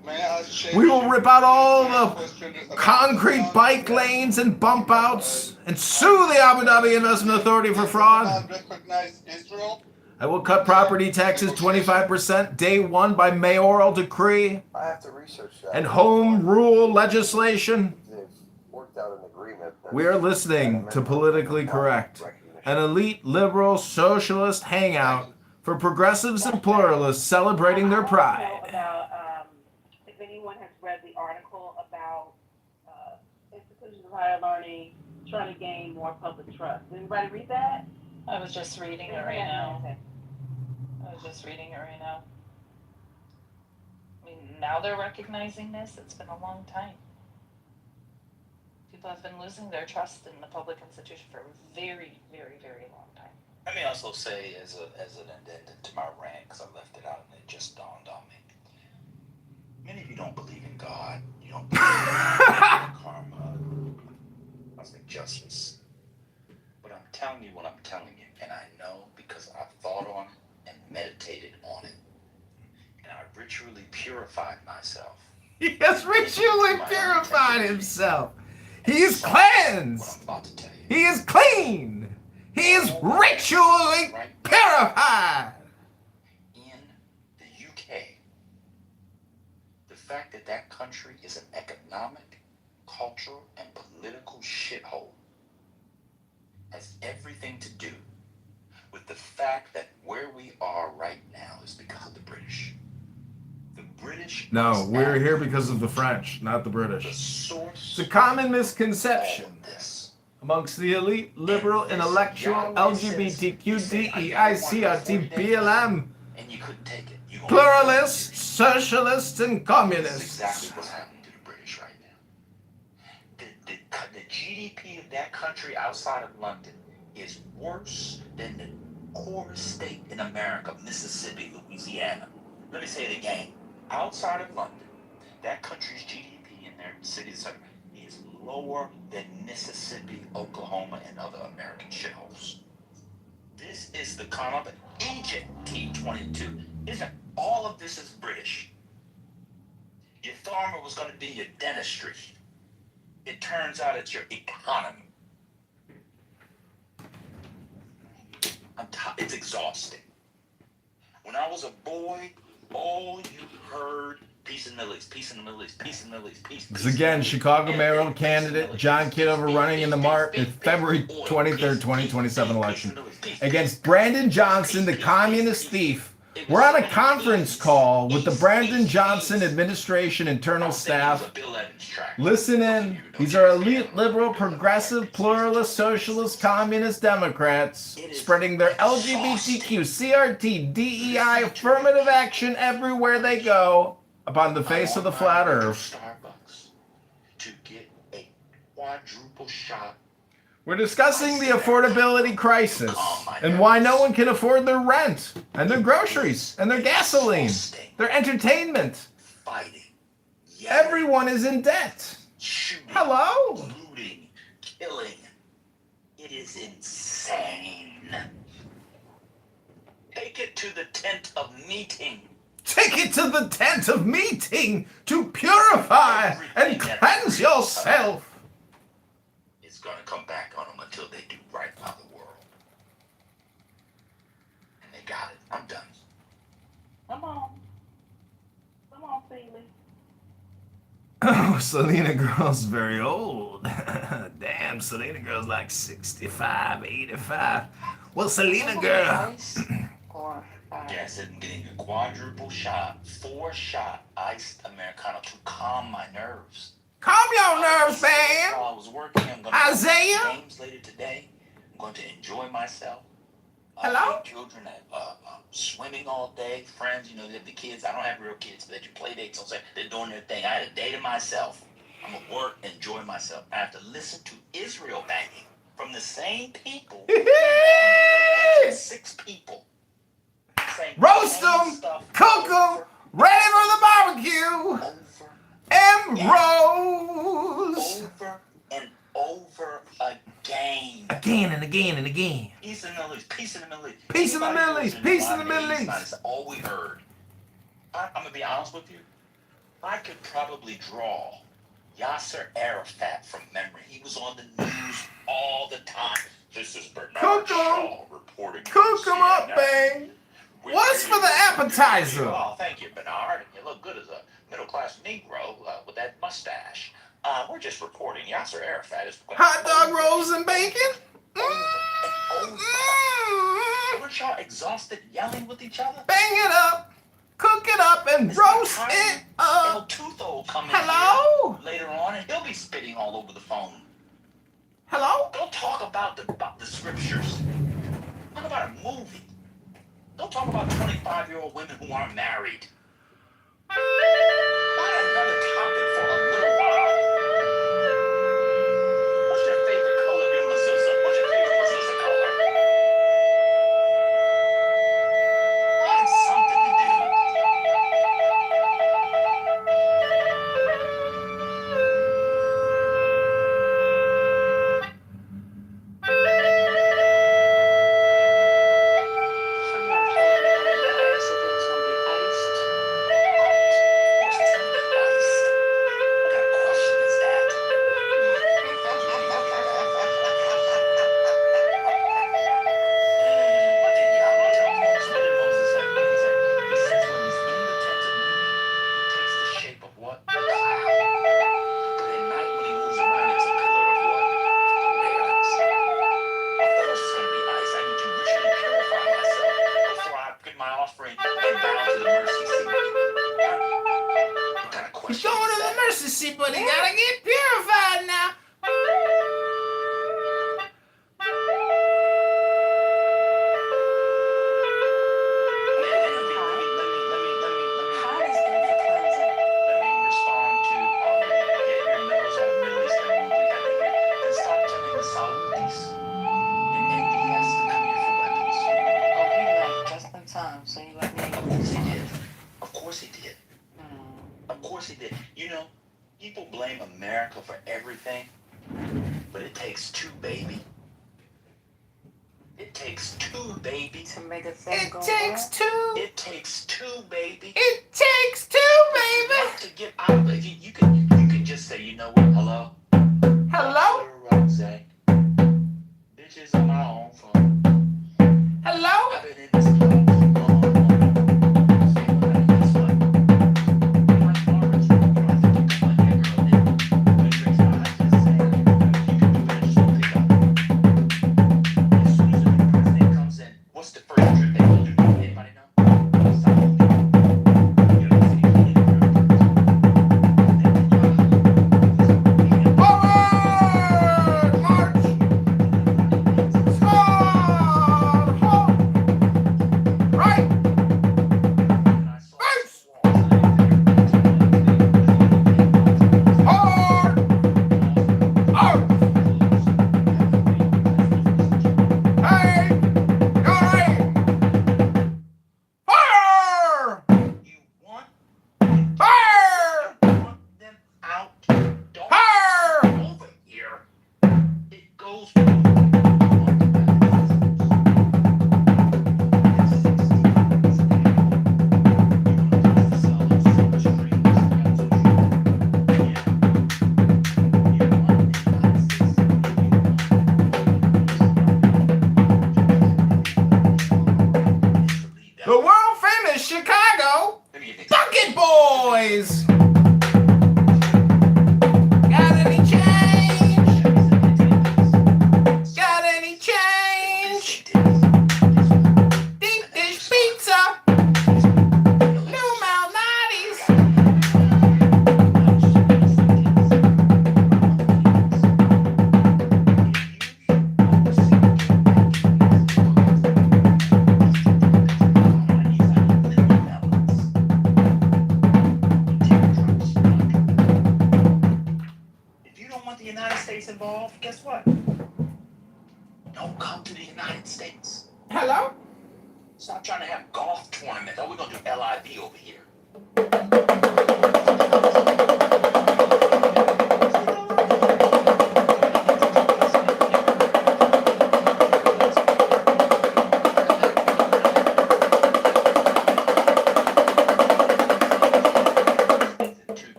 We will rip out all the concrete bike lanes and bump outs and sue the Abu Dhabi Investment Authority for fraud. I will cut property taxes 25% day one by mayoral decree. I have to research that. And home rule legislation. They've worked out an agreement. We are listening to Politically Correct, an elite liberal socialist hangout for progressives and pluralists celebrating their pride. I don't know about if anyone has read the article about institutions of higher learning trying to gain more public trust. Did anybody read that? I was just reading it right now. I mean, now they're recognizing this. It's been a long time. people have been losing their trust in the public institution for a very, very, very long time. Let me also say, as an addendum to my rant, because I left it out and it just dawned on me. Many of you don't believe in God. You don't believe in karma, cosmic justice. But I'm telling you what I'm telling you, and I know because I've thought on it and meditated on it, and I ritually purified myself. He has ritually purified himself. He is cleansed. He is clean. He is ritually purified. In the UK, the fact that that country is an economic, cultural, and political shithole has everything to do with the fact that where we are right now is because of the British. The British. No, we're here because of the French, not the British. It's a common misconception amongst the elite, liberal, intellectual, LGBTQ, DEI, CRT, BLM, pluralists, socialists, and communists. That's exactly what's happening to the British right now. The GDP of that country outside of London is worse than the poorest state in America, Mississippi, Louisiana. Let me say it again. Outside of London, that country's GDP in their cities is lower than Mississippi, Oklahoma, and other American shitholes. This is the come up in Egypt, T22. Isn't all of this is British? Your farmer was going to be your dentistry. It turns out it's your economy. It's exhausting. When I was a boy, all you heard, peace in the Middle East, peace in the Middle East, peace in the Middle East, peace. Because again, Chicago mayoral candidate John Kitover running in the February 23rd, 2027 election against Brandon Johnson, the communist thief. We're on a conference call with the Brandon Johnson administration internal staff. Listen in. These are elite, liberal, progressive, pluralist, socialist, communist Democrats spreading their LGBTQ, CRT, DEI, affirmative action everywhere they go upon the face of the flat earth. To get a quadruple shot. We're discussing the affordability crisis and why no one can afford their rent and their groceries and their gasoline, their entertainment. Everyone is in debt. Hello? Looting, killing. It is insane. Take it to the tent of meeting. Take it to the tent of meeting to purify and cleanse yourself. It's going to come back on them until they do right by the world. And they got it. I'm done. Come on. Come on, Feely. Oh, Selena Girl's very old. Damn, Selena Girl's like 65, 85. Well, Selena Girl. Yes, I'm getting a quadruple shot, 4-shot iced Americano to calm my nerves. Calm your nerves, man. While I was working, I'm going to play games later today. I'm going to enjoy myself. Hello? Children swimming all day, friends, you know, they have the kids. I don't have real kids, but they do play dates. So they're doing their thing. I had a day to myself. I'm going to work, enjoy myself. I have to listen to Israel banging from the same people. 6 people. Roast them, cook them, ready for the barbecue. And Rose. Over and over again. Again and again and again. Peace in the Middle East, peace in the Middle East. Peace in the Middle East, peace in the Middle East. That's all we heard. I'm going to be honest with you. I could probably draw Yasser Arafat from memory. He was on the news all the time. This is Bernard Shaw reporting. Cook them up, bang. What's for the appetizer? Oh, thank you, Bernard. You look good as a middle-class Negro with that mustache. We're just reporting Yasser Arafat is... Hot dog rolls and bacon? Weren't y'all exhausted yelling with each other? Bang it up, cook it up, and roast it up. El Tufo will come in Hello? here later on, and he'll be spitting all over the phone. Hello? Don't talk about the scriptures. Talk about a movie. Don't talk about 25-year-old women who aren't married. Find another topic for a little while. blame America for everything, but it takes two, baby. It takes two, baby. To make a thing It go takes wrong. two. It takes two, baby. It takes two, baby. To get out of it, you can just say, you know what? Hello. Hello. Rose. Bitches on my own phone. Hello. I've been in this club too long. Guess what? Like Lawrence, you know, I think you come like that girl did. But Grace, I just say, you can do better shit pick up. As soon as the new president comes in, what's the first trip they gonna do? Anybody know? South Africa. You know, see if they do Forward march. Squad home. Right. Boots. Hard. Out. Hey. You're aim. Fire. Fire. them out. Don't Fire. over here. It goes. The world famous Chicago Bucket Boys. Got any change? Got any change? Deep dish pizza. New Malnati's. If you don't want the United States involved, guess what? Don't come to the United States. Hello? Stop trying to have golf tournaments. Oh, we're gonna do LIV over here.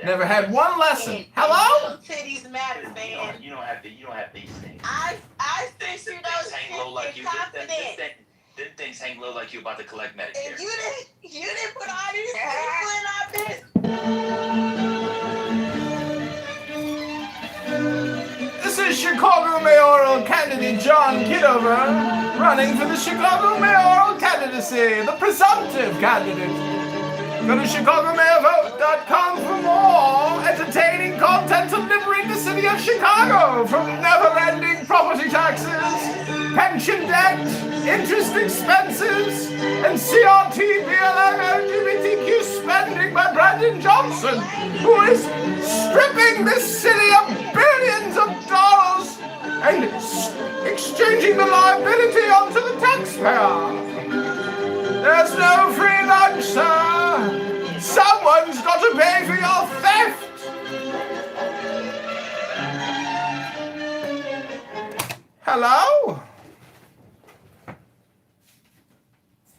Never had one lesson. Hello? Titties matter, man. You don't have these things. I think you know Things hang low like you. Them things hang low like you about to collect Medicare. And you didn't put all these people in our business. This is Chicago mayoral candidate John Kitover running for the Chicago mayoral candidacy, the presumptive candidate. Go to ChicagoMayorVote.com for more entertaining content to liberate the city of Chicago from never-ending property taxes, pension debt, interest expenses, and CRT, BLM, LGBTQ spending by Brandon Johnson, who is stripping this city of billions of dollars and exchanging the liability onto the taxpayer. There's no free lunch, sir. Someone's got to pay for your theft. Hello?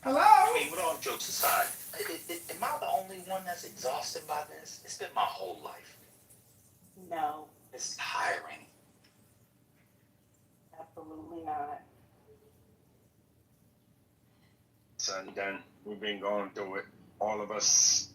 Hello? I mean, with all jokes aside, am I the only one that's exhausted by this? It's been my whole life. No, It's tiring. absolutely not. Son, done. We've been going through it. All of us.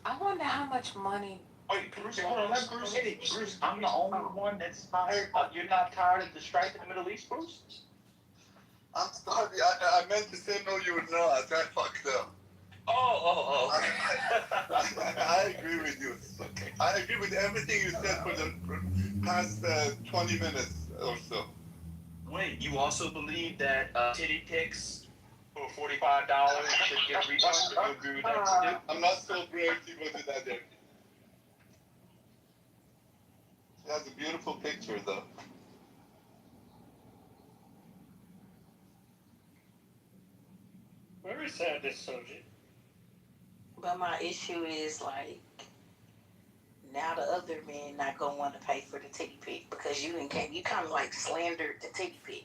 I wonder how much money. Wait, Bruce, hold on, let Bruce hit it. Bruce, I'm the only one that's tired. You're not tired of the strife in the Middle East, Bruce? I'm sorry, I meant to say no, you were not. I fucked up. Oh. I agree with you. I agree with everything you said for the past 20 minutes or so. Wait, you also believe that titty pics for $45 should get refunded? You agree with that too? I'm not so brave to go to that area. She has a beautiful picture though. very sad this subject. But my issue is like now the other men not gonna want to pay for the titty pic because you kind of like slandered the titty pic.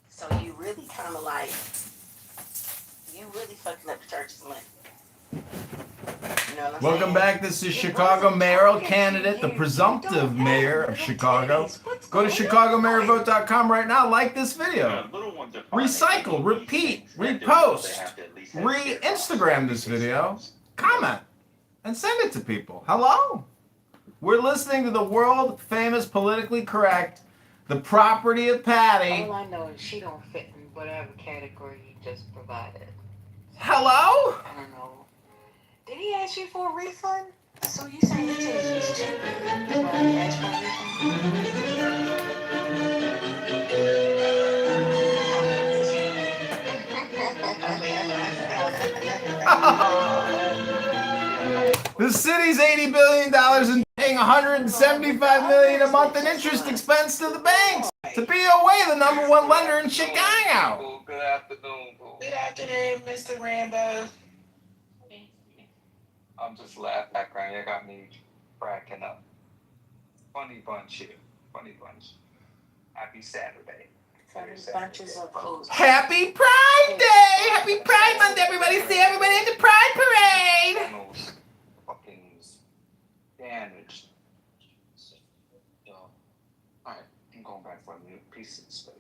So you really kind of like fucking up the church's money. You know what I'm Welcome saying? back. This is Chicago mayoral candidate, the presumptive mayor of Chicago. Go to chicagomayorvote.com right now. Like this video. Recycle, repeat, repost, re-Instagram this video, comment, and send it to people. Hello? We're listening to the world famous, politically correct, the property of Patty. All I know is she don't fit in whatever category you just provided. Hello? I don't know. Did he ask you for a refund? So you saying it is cheaper? That's why he asked for a The city's $80 billion and paying $175 million a month in interest expense to the banks. To BOA, the #1 lender in Chicago. Good afternoon, boo. Good afternoon, Mr. Rambo. I'm just laughing background. You got me cracking up. Funny bunch here. Funny bunch. Happy Saturday. bunches of food. Happy Pride Day! Happy Pride Month, everybody! See everybody at the Pride Parade! Almost fucking damaged. Yo. Alright, I'm going back for a new piece of space.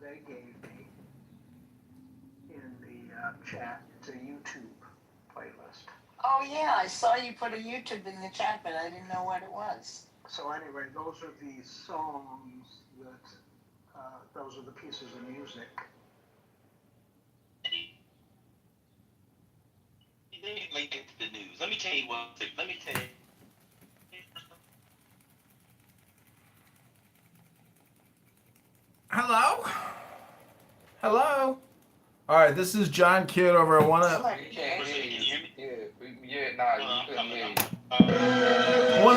They gave me in the chat. It's a YouTube playlist. Oh yeah, I saw you put a YouTube in the chat, but I didn't know what it was. So anyway, those are the songs that, those are the pieces of music. Let me link it to the news. Let me tell you one thing. Let me tell you. Hello? Hello? Alright, this is John Kitover. I want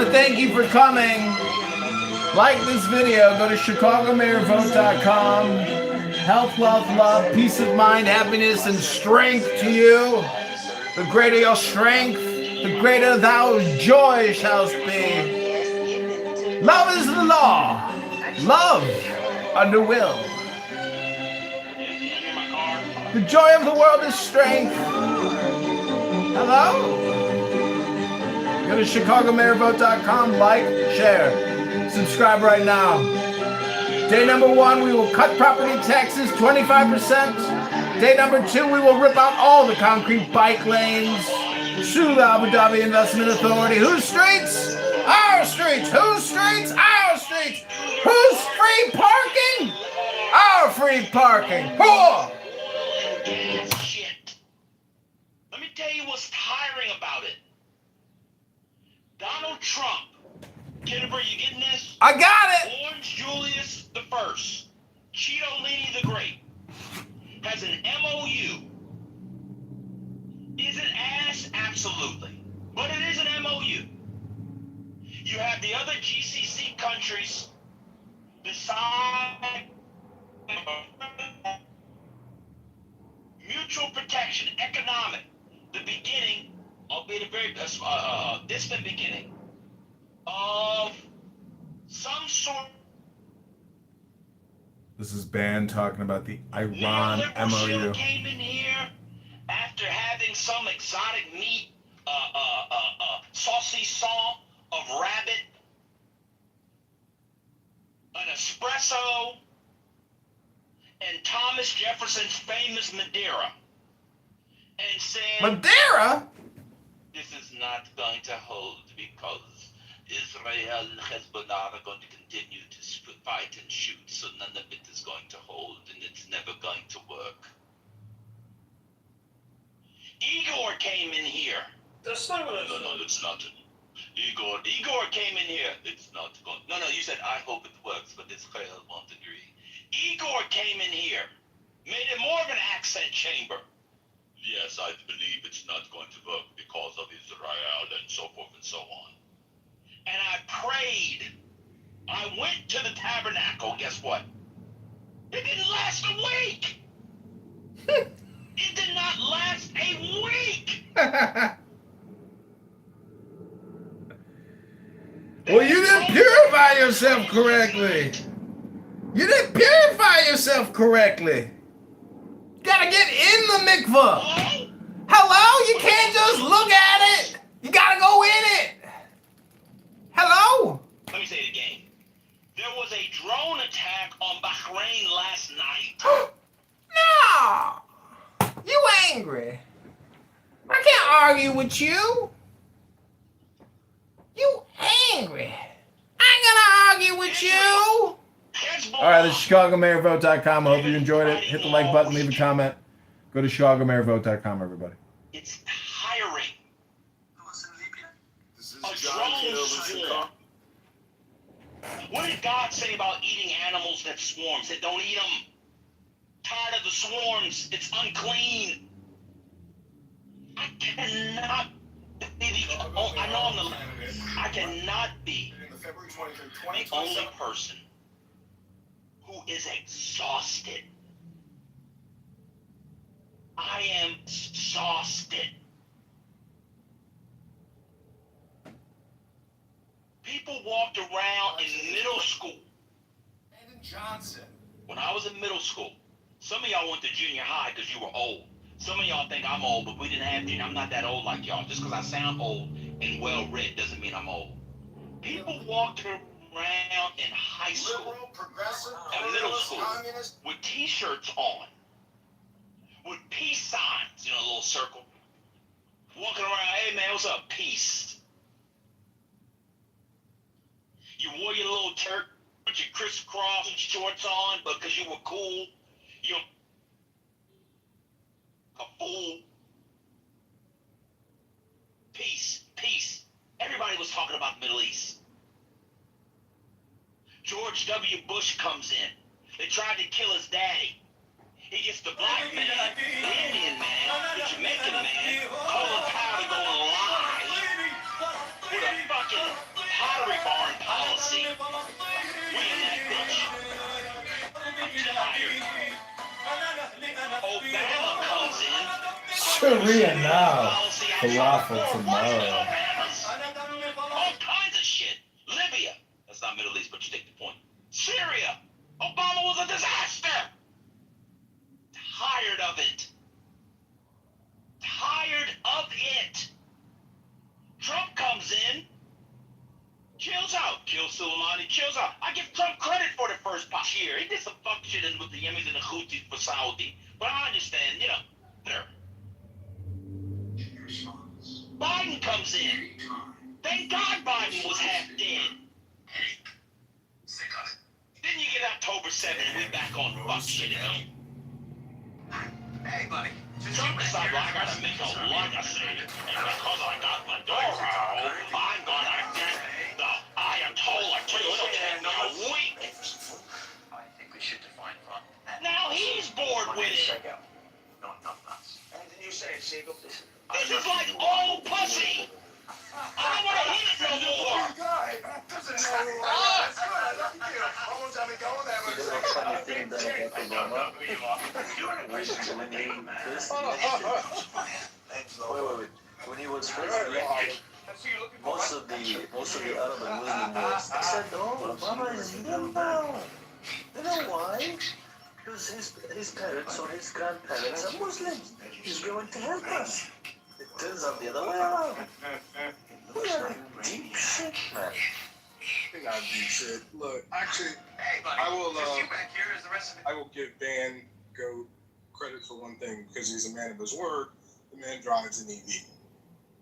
to thank you for coming. Like this video. Go to chicagomayorvote.com. Health, wealth, love, peace of mind, happiness, and strength to you. The greater your strength, the greater thou joy shalt be. Love is the law. Love under will. The joy of the world is strength. Hello? Go to chicagomayorvote.com, like, share, subscribe right now. Day number 1, we will cut property taxes 25%. Day number 2, we will rip out all the concrete bike lanes. Sue the Abu Dhabi Investment Authority. Whose streets? Our streets. Whose streets? Our streets. Whose free parking? Our free parking. Whoa! Shit. Let me tell you what's tiring about it. Donald Trump. Kitover, you getting this? I got it. Orange Julius the First, Cheeto Lini the Great, has an MOU. Is it ass? Absolutely. But it is an MOU. You have the other GCC countries decide mutual protection, economic, the beginning, albeit a very distant beginning, of some sort. This is Ban talking about the Iran MOU. Came in here after having some exotic meat, saucisson of rabbit, an espresso, and Thomas Jefferson's famous Madeira, and said, Madeira? This is not going to hold because Israel and Hezbollah are going to continue to fight and shoot, so none of it is going to hold, and it's never going to work. Igor came in here. That's not what I said. No, it's not. Igor came in here. It's not going. No, you said, I hope it works, but Israel won't agree. Igor came in here, made it more of an accent chamber. Yes, I believe it's not going to work because of Israel and so forth and so on. And I prayed. I went to the tabernacle. Guess what? It didn't last a week. It did not last a week. Well, you didn't purify yourself correctly. You didn't purify yourself correctly. You gotta get in the mikvah. Hello? You can't just look at it. You gotta go in it. Hello? Let me say it again. There was a drone attack on Bahrain last night. No. You angry. I can't argue with you. You angry. I ain't gonna argue with you. All right, this is ChicagoMayorVote.com. I hope you enjoyed it. Hit the like button, leave a comment. Go to ChicagoMayorVote.com, everybody. It's hiring. This is A John drone Kitover, swarm. Chicago. What did God say about eating animals that swarm? He said, don't eat them. Tired of the swarms. It's unclean. I cannot be I cannot be the only person who is exhausted. I am exhausted. People walked around in middle school. Johnson. When I was in middle school, some of y'all went to junior high because you were old. Some of y'all think I'm old, but we didn't have junior. I'm not that old like y'all. Just because I sound old and well-read doesn't mean I'm old. People walked around in high school and middle school with T-shirts on, with peace signs in a little circle. Walking around, hey man, what's up? Peace. You wore your little shirt with your crisscross shorts on, but because you were cool, you're a fool. Peace, peace. Everybody was talking about the Middle East. George W. Bush comes in. They tried to kill his daddy. He gets the black man, the Indian man, the Jamaican man, Colin Powell going live with a fucking pottery barn policy. We in that bitch. I'm tired. Obama comes in. Sharia now. Falafel tomorrow. All kinds of shit. Libya. That's not Middle East, but you take the point. Syria. Obama was a disaster. Tired of it. Tired of it. Trump comes in. Chills out. Kills Soleimani. Chills out. I give Trump credit for the first year. He did some fuck shit in with the Yemenis and the Houthis for Saudi. But I understand, you know. There. Biden comes in. Thank God Biden was half dead. Then you get October 7th and we back on fuck shit again. Hey, buddy. Trump decided, well, I gotta make a legacy, and because I got Maduro, I'm gonna get the Ayatollah to take a week. I think we should define fun. Now he's bored with it. No, anything you say, Siegel. This is like old pussy. I don't want to hit it no more. Wait. When he was first elected, most of the Arab and Muslim wars, they said, "Oh, Obama is evil now." You know why? Because his parents or his grandparents are Muslims. He's going to help us. It turns out the other way around. We are in deep shit, man. They got deep shit. Look, actually, I will give Van Goat credit for one thing because he's a man of his word. The man drives an EV,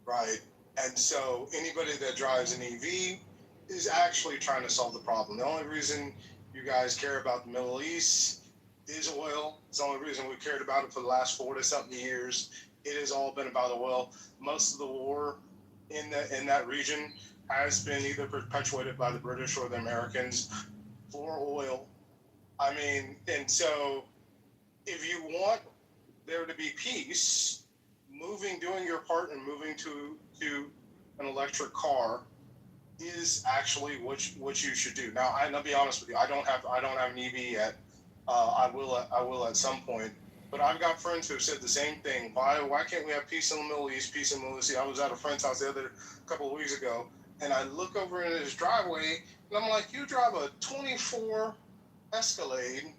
right? And so anybody that drives an EV is actually trying to solve the problem. The only reason you guys care about the Middle East is oil. It's the only reason we cared about it for the last 40-something years. It has all been about oil. Most of the war in that region has been either perpetuated by the British or the Americans for oil. I mean, and so if you want there to be peace, doing your part and moving to an electric car is actually what you should do. Now, I'll be honest with you. I don't have an EV yet. I will at some point. But I've got friends who have said the same thing. Why can't we have peace in the Middle East? Peace in the Middle East. I was at a friend's house the other couple of weeks ago, and I look over in his driveway, and I'm like, you drive a 24 Escalade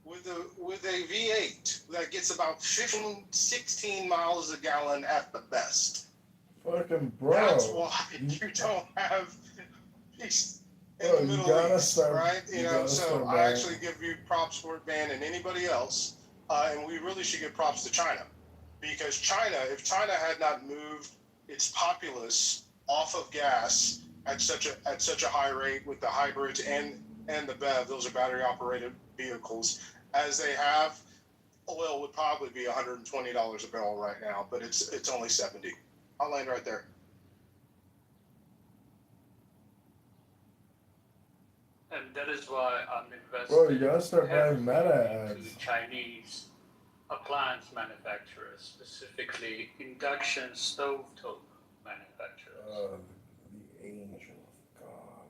with a V8 that gets about 15, 16 miles a gallon at the best. Fucking bro. That's why you don't have peace in the Middle East, right? So I actually give you props for it, Van, and anybody else, and we really should give props to China, because China, if China had not moved its populace off of gas at such a high rate with the hybrids and the BEV, those are battery operated vehicles, as they have, oil would probably be $120 a barrel right now, but it's only 70. I'll land right there. And that is why I'm investing Bro, you gotta start buying heavily Meta into ads. Chinese appliance manufacturers, specifically induction stovetop manufacturers. The angel of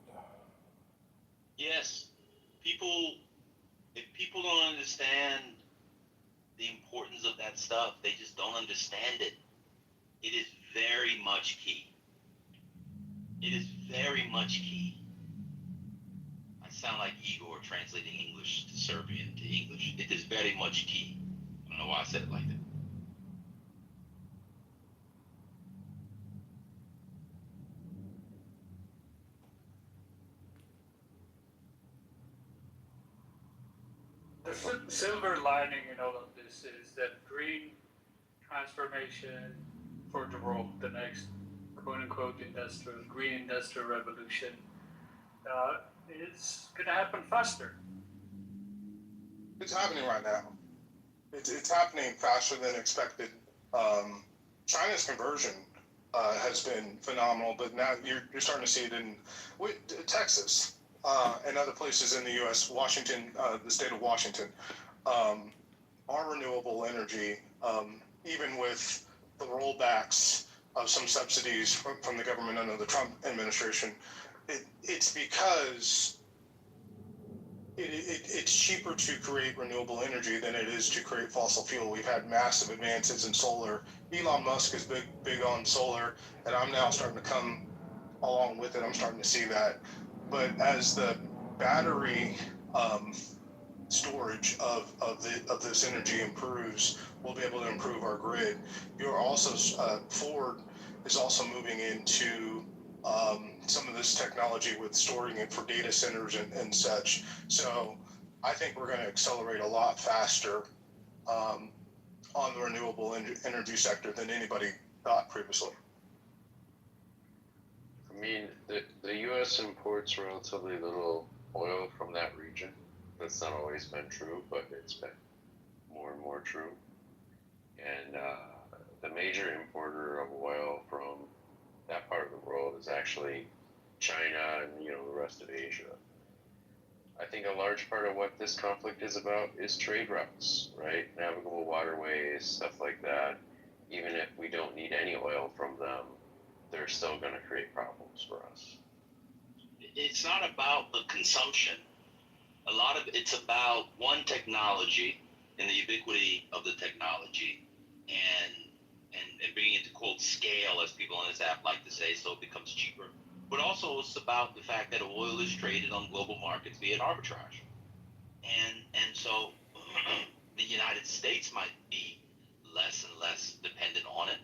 God. Yes, if people don't understand the importance of that stuff, they just don't understand it. It is very much key. It is very much key. I sound like Igor translating English to Serbian to English. It is very much key. I don't know why I said it like that. The silver lining in all of this is that green transformation for the world, the next quote-unquote green industrial revolution, is going to happen faster. It's happening right now. It's happening faster than expected. China's conversion has been phenomenal, but now you're starting to see it in Texas and other places in the U.S. Washington, the state of Washington, our renewable energy, even with the rollbacks of some subsidies from the government under the Trump administration, it's because it's cheaper to create renewable energy than it is to create fossil fuel. We've had massive advances in solar. Elon Musk is big on solar, and I'm now starting to come along with it. I'm starting to see that. But as the battery storage of this energy improves, we'll be able to improve our grid. You're also Ford is also moving into some of this technology with storing it for data centers and such. So I think we're going to accelerate a lot faster on the renewable energy sector than anybody thought previously. I mean, the U.S. imports relatively little oil from that region. That's not always been true, but it's been more and more true. And the major importer of oil from that part of the world is actually China and the rest of Asia. I think a large part of what this conflict is about is trade routes, right? Navigable waterways, stuff like that. Even if we don't need any oil from them, they're still going to create problems for us. It's not about the consumption. A lot of it's about one technology and the ubiquity of the technology and bringing it to quote scale, as people on this app like to say, so it becomes cheaper. But also it's about the fact that oil is traded on global markets via arbitrage. And so the United States might be less and less dependent on it.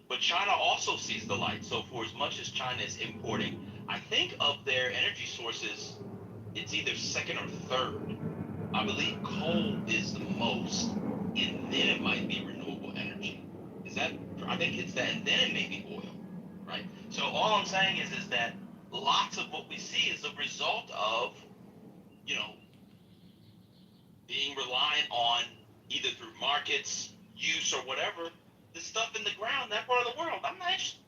But China also sees the light. So for as much as China is importing, I think of their energy sources, it's either second or third. I believe coal is the most, and then it might be renewable energy. I think it's that, and then it may be oil, right? So all I'm saying is that lots of what we see is a result of, being reliant on either through markets, use, or whatever, the stuff in the ground, that part of the world. I'm not interested.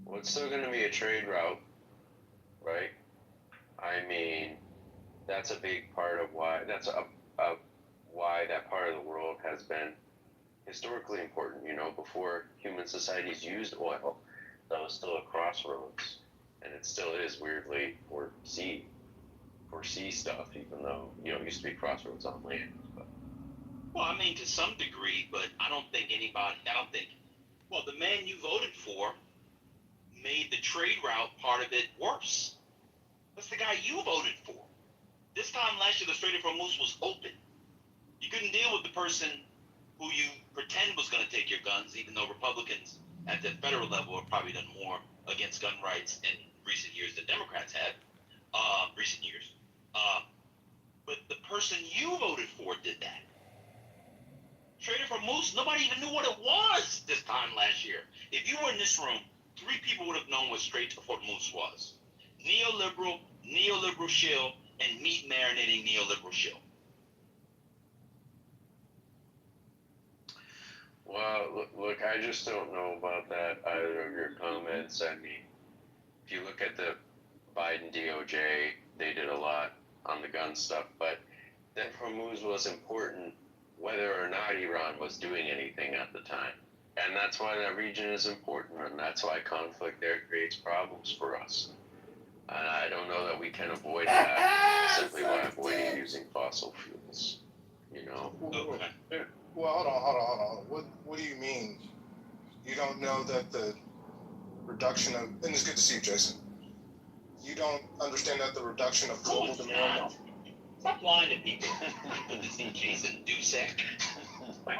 Well, it's still going to be a trade route, right? I mean, that's a big part of why, why that part of the world has been historically important. Before human societies used oil, that was still a crossroads. and it still is weirdly for sea stuff, even though it used to be crossroads on land. But. Well, I mean, to some degree, but I don't think well, the man you voted for made the trade route part of it worse. That's the guy you voted for. This time last year, the Strait of Hormuz was open. You couldn't deal with the person who you pretend was going to take your guns, even though Republicans at the federal level have probably done more against gun rights in recent years than Democrats have. But the person you voted for did that. Strait of Hormuz, nobody even knew what it was this time last year. If you were in this room, 3 people would have known what Strait of Hormuz was. Neoliberal shill, and meat marinating neoliberal shill. Well, look, I just don't know about that, either of your comments. I mean, if you look at the Biden DOJ, they did a lot on the gun stuff, but then Hormuz was important whether or not Iran was doing anything at the time. And that's why that region is important, and that's why conflict there creates problems for us. And I don't know that we can avoid that simply by avoiding using fossil fuels, Okay. Well, hold on. What do you mean? You don't know that the reduction of, and it's good to see you, Jason. You don't understand that the reduction of global demand. Stop lying to people. Good to see Jason Dusek.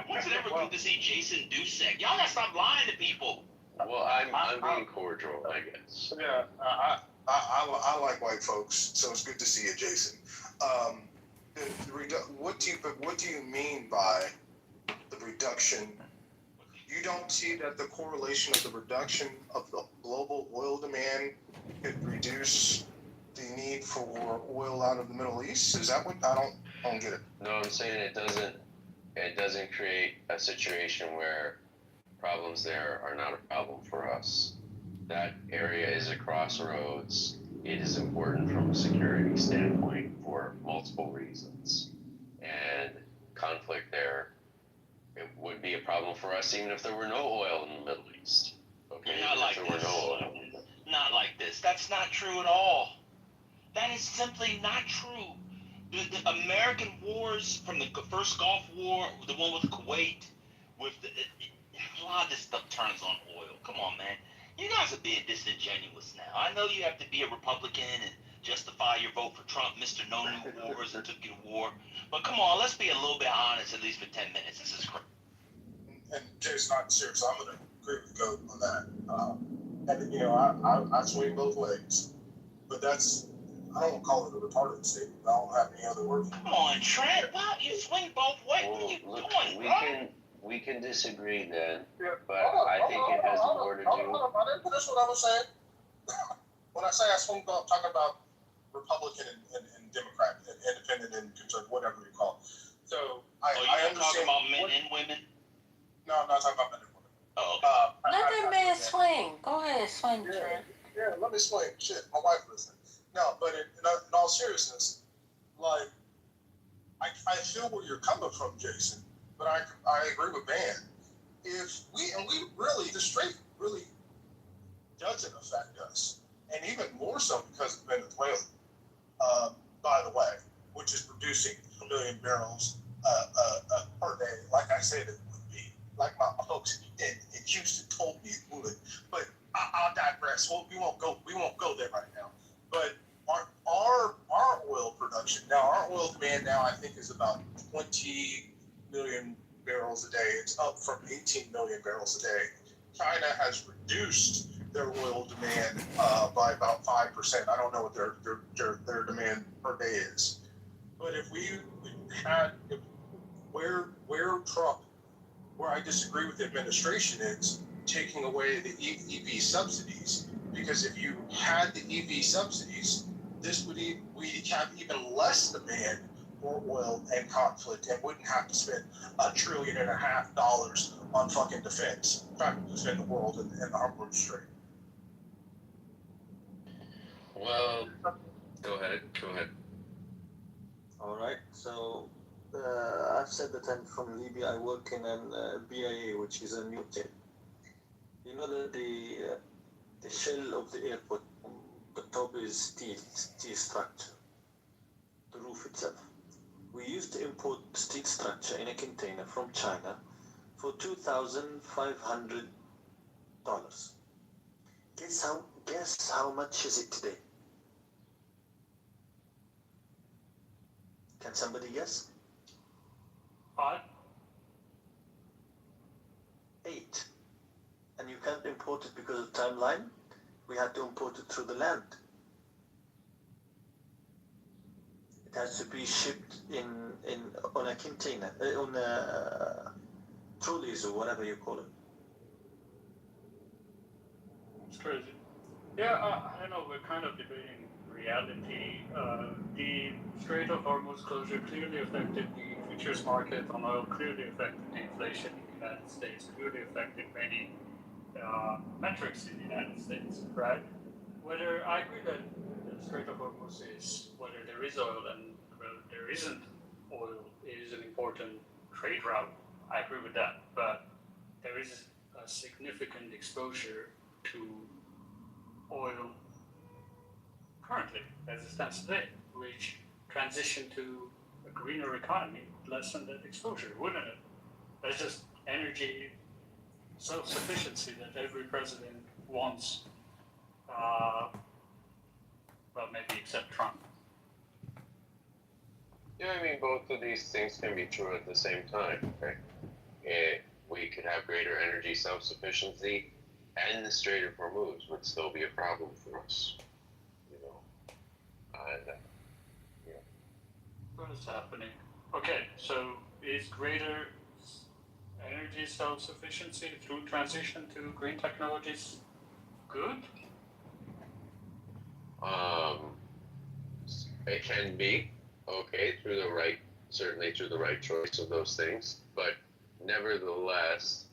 When's it ever good to see Jason Dusek? Y'all gotta stop lying to people. Well, I'm being cordial, I guess. Yeah, I like white folks, so it's good to see you, Jason. What do you mean by the reduction? You don't see that the correlation of the reduction of the global oil demand could reduce the need for oil out of the Middle East? Is that what I don't get it? No, I'm saying it doesn't create a situation where problems there are not a problem for us. That area is a crossroads. It is important from a security standpoint for multiple reasons. And conflict there, it would be a problem for us even if there were no oil in the Middle East. Okay, Not like this. Not like this. That's not true at all. That is simply not true. The American wars, from the first Gulf War, the one with Kuwait, a lot of this stuff turns on oil. Come on, man. You guys are being disingenuous now. I know you have to be a Republican and justify your vote for Trump, Mr. No New Wars, and took you to war. But come on, let's be a little bit honest, at least for 10 minutes. This is crazy. And Jason, I'm serious. I'm going to agree with Goat on that. And I swing both ways, but I don't call it a retarded statement. I don't have any other word. Come on, Trent. What? You swing both ways? What are you doing? We can disagree then, but I think it has more to do. I didn't finish what I was saying. When I say I swing, I'm talking about Republican and Democrat, and independent and conservative, whatever you call it. So I understand. Talking about men and women? No, I'm not talking about men and women. Oh, okay. Let that man swing. Go ahead, swing, Trent. Yeah, let me swing. Shit, my wife listening. No, but in all seriousness, like, I feel where you're coming from, Jason, but I agree with Van. If we really, the strait really doesn't affect us, and even more so because of Venezuela, by the way, which is producing 1 million barrels per day, like I said it would be, like my folks in Houston told me it would. But I'll digress. We won't go there right now. But our oil production now, our oil demand now, I think is about 20 million barrels a day. It's up from 18 million barrels a day. China has reduced their oil demand by about 5%. I don't know what their demand per day is. But if where Trump, where I disagree with the administration, is taking away the EV subsidies, because if you had the EV subsidies, we'd have even less demand for oil and conflict, and wouldn't have to spend $1.5 trillion on fucking defense, trying to defend the world and the armor strait. Well, go ahead. All right. So I've said that I'm from Libya. I work in an BIA, which is a new tip. You know that the shell of the airport, the top is steel structure, the roof itself. We used to import steel structure in a container from China for $2,500. Guess how much is it today? Can somebody guess? 5? 8. And you can't import it because of timeline. We had to import it through the land. It has to be shipped on a container, on a trolleys or whatever you call it. It's crazy. Yeah, I know we're kind of debating reality. The Strait of Hormuz closure clearly affected the futures market on oil, clearly affected the inflation in the United States, clearly affected many metrics in the United States, right? Whether I agree that the Strait of Hormuz is, whether there is oil and whether there isn't oil is an important trade route. I agree with that, but there is a significant exposure to oil currently, as it stands today, which transition to a greener economy would lessen that exposure, wouldn't it? That's just energy self-sufficiency that every president wants, well, maybe except Trump. Yeah, I mean, both of these things can be true at the same time, right? We could have greater energy self-sufficiency, and the Strait of Hormuz would still be a problem for us, you know. And What is happening? Okay, so is greater energy self-sufficiency through transition to green technologies good? It can be okay certainly through the right choice of those things, but nevertheless,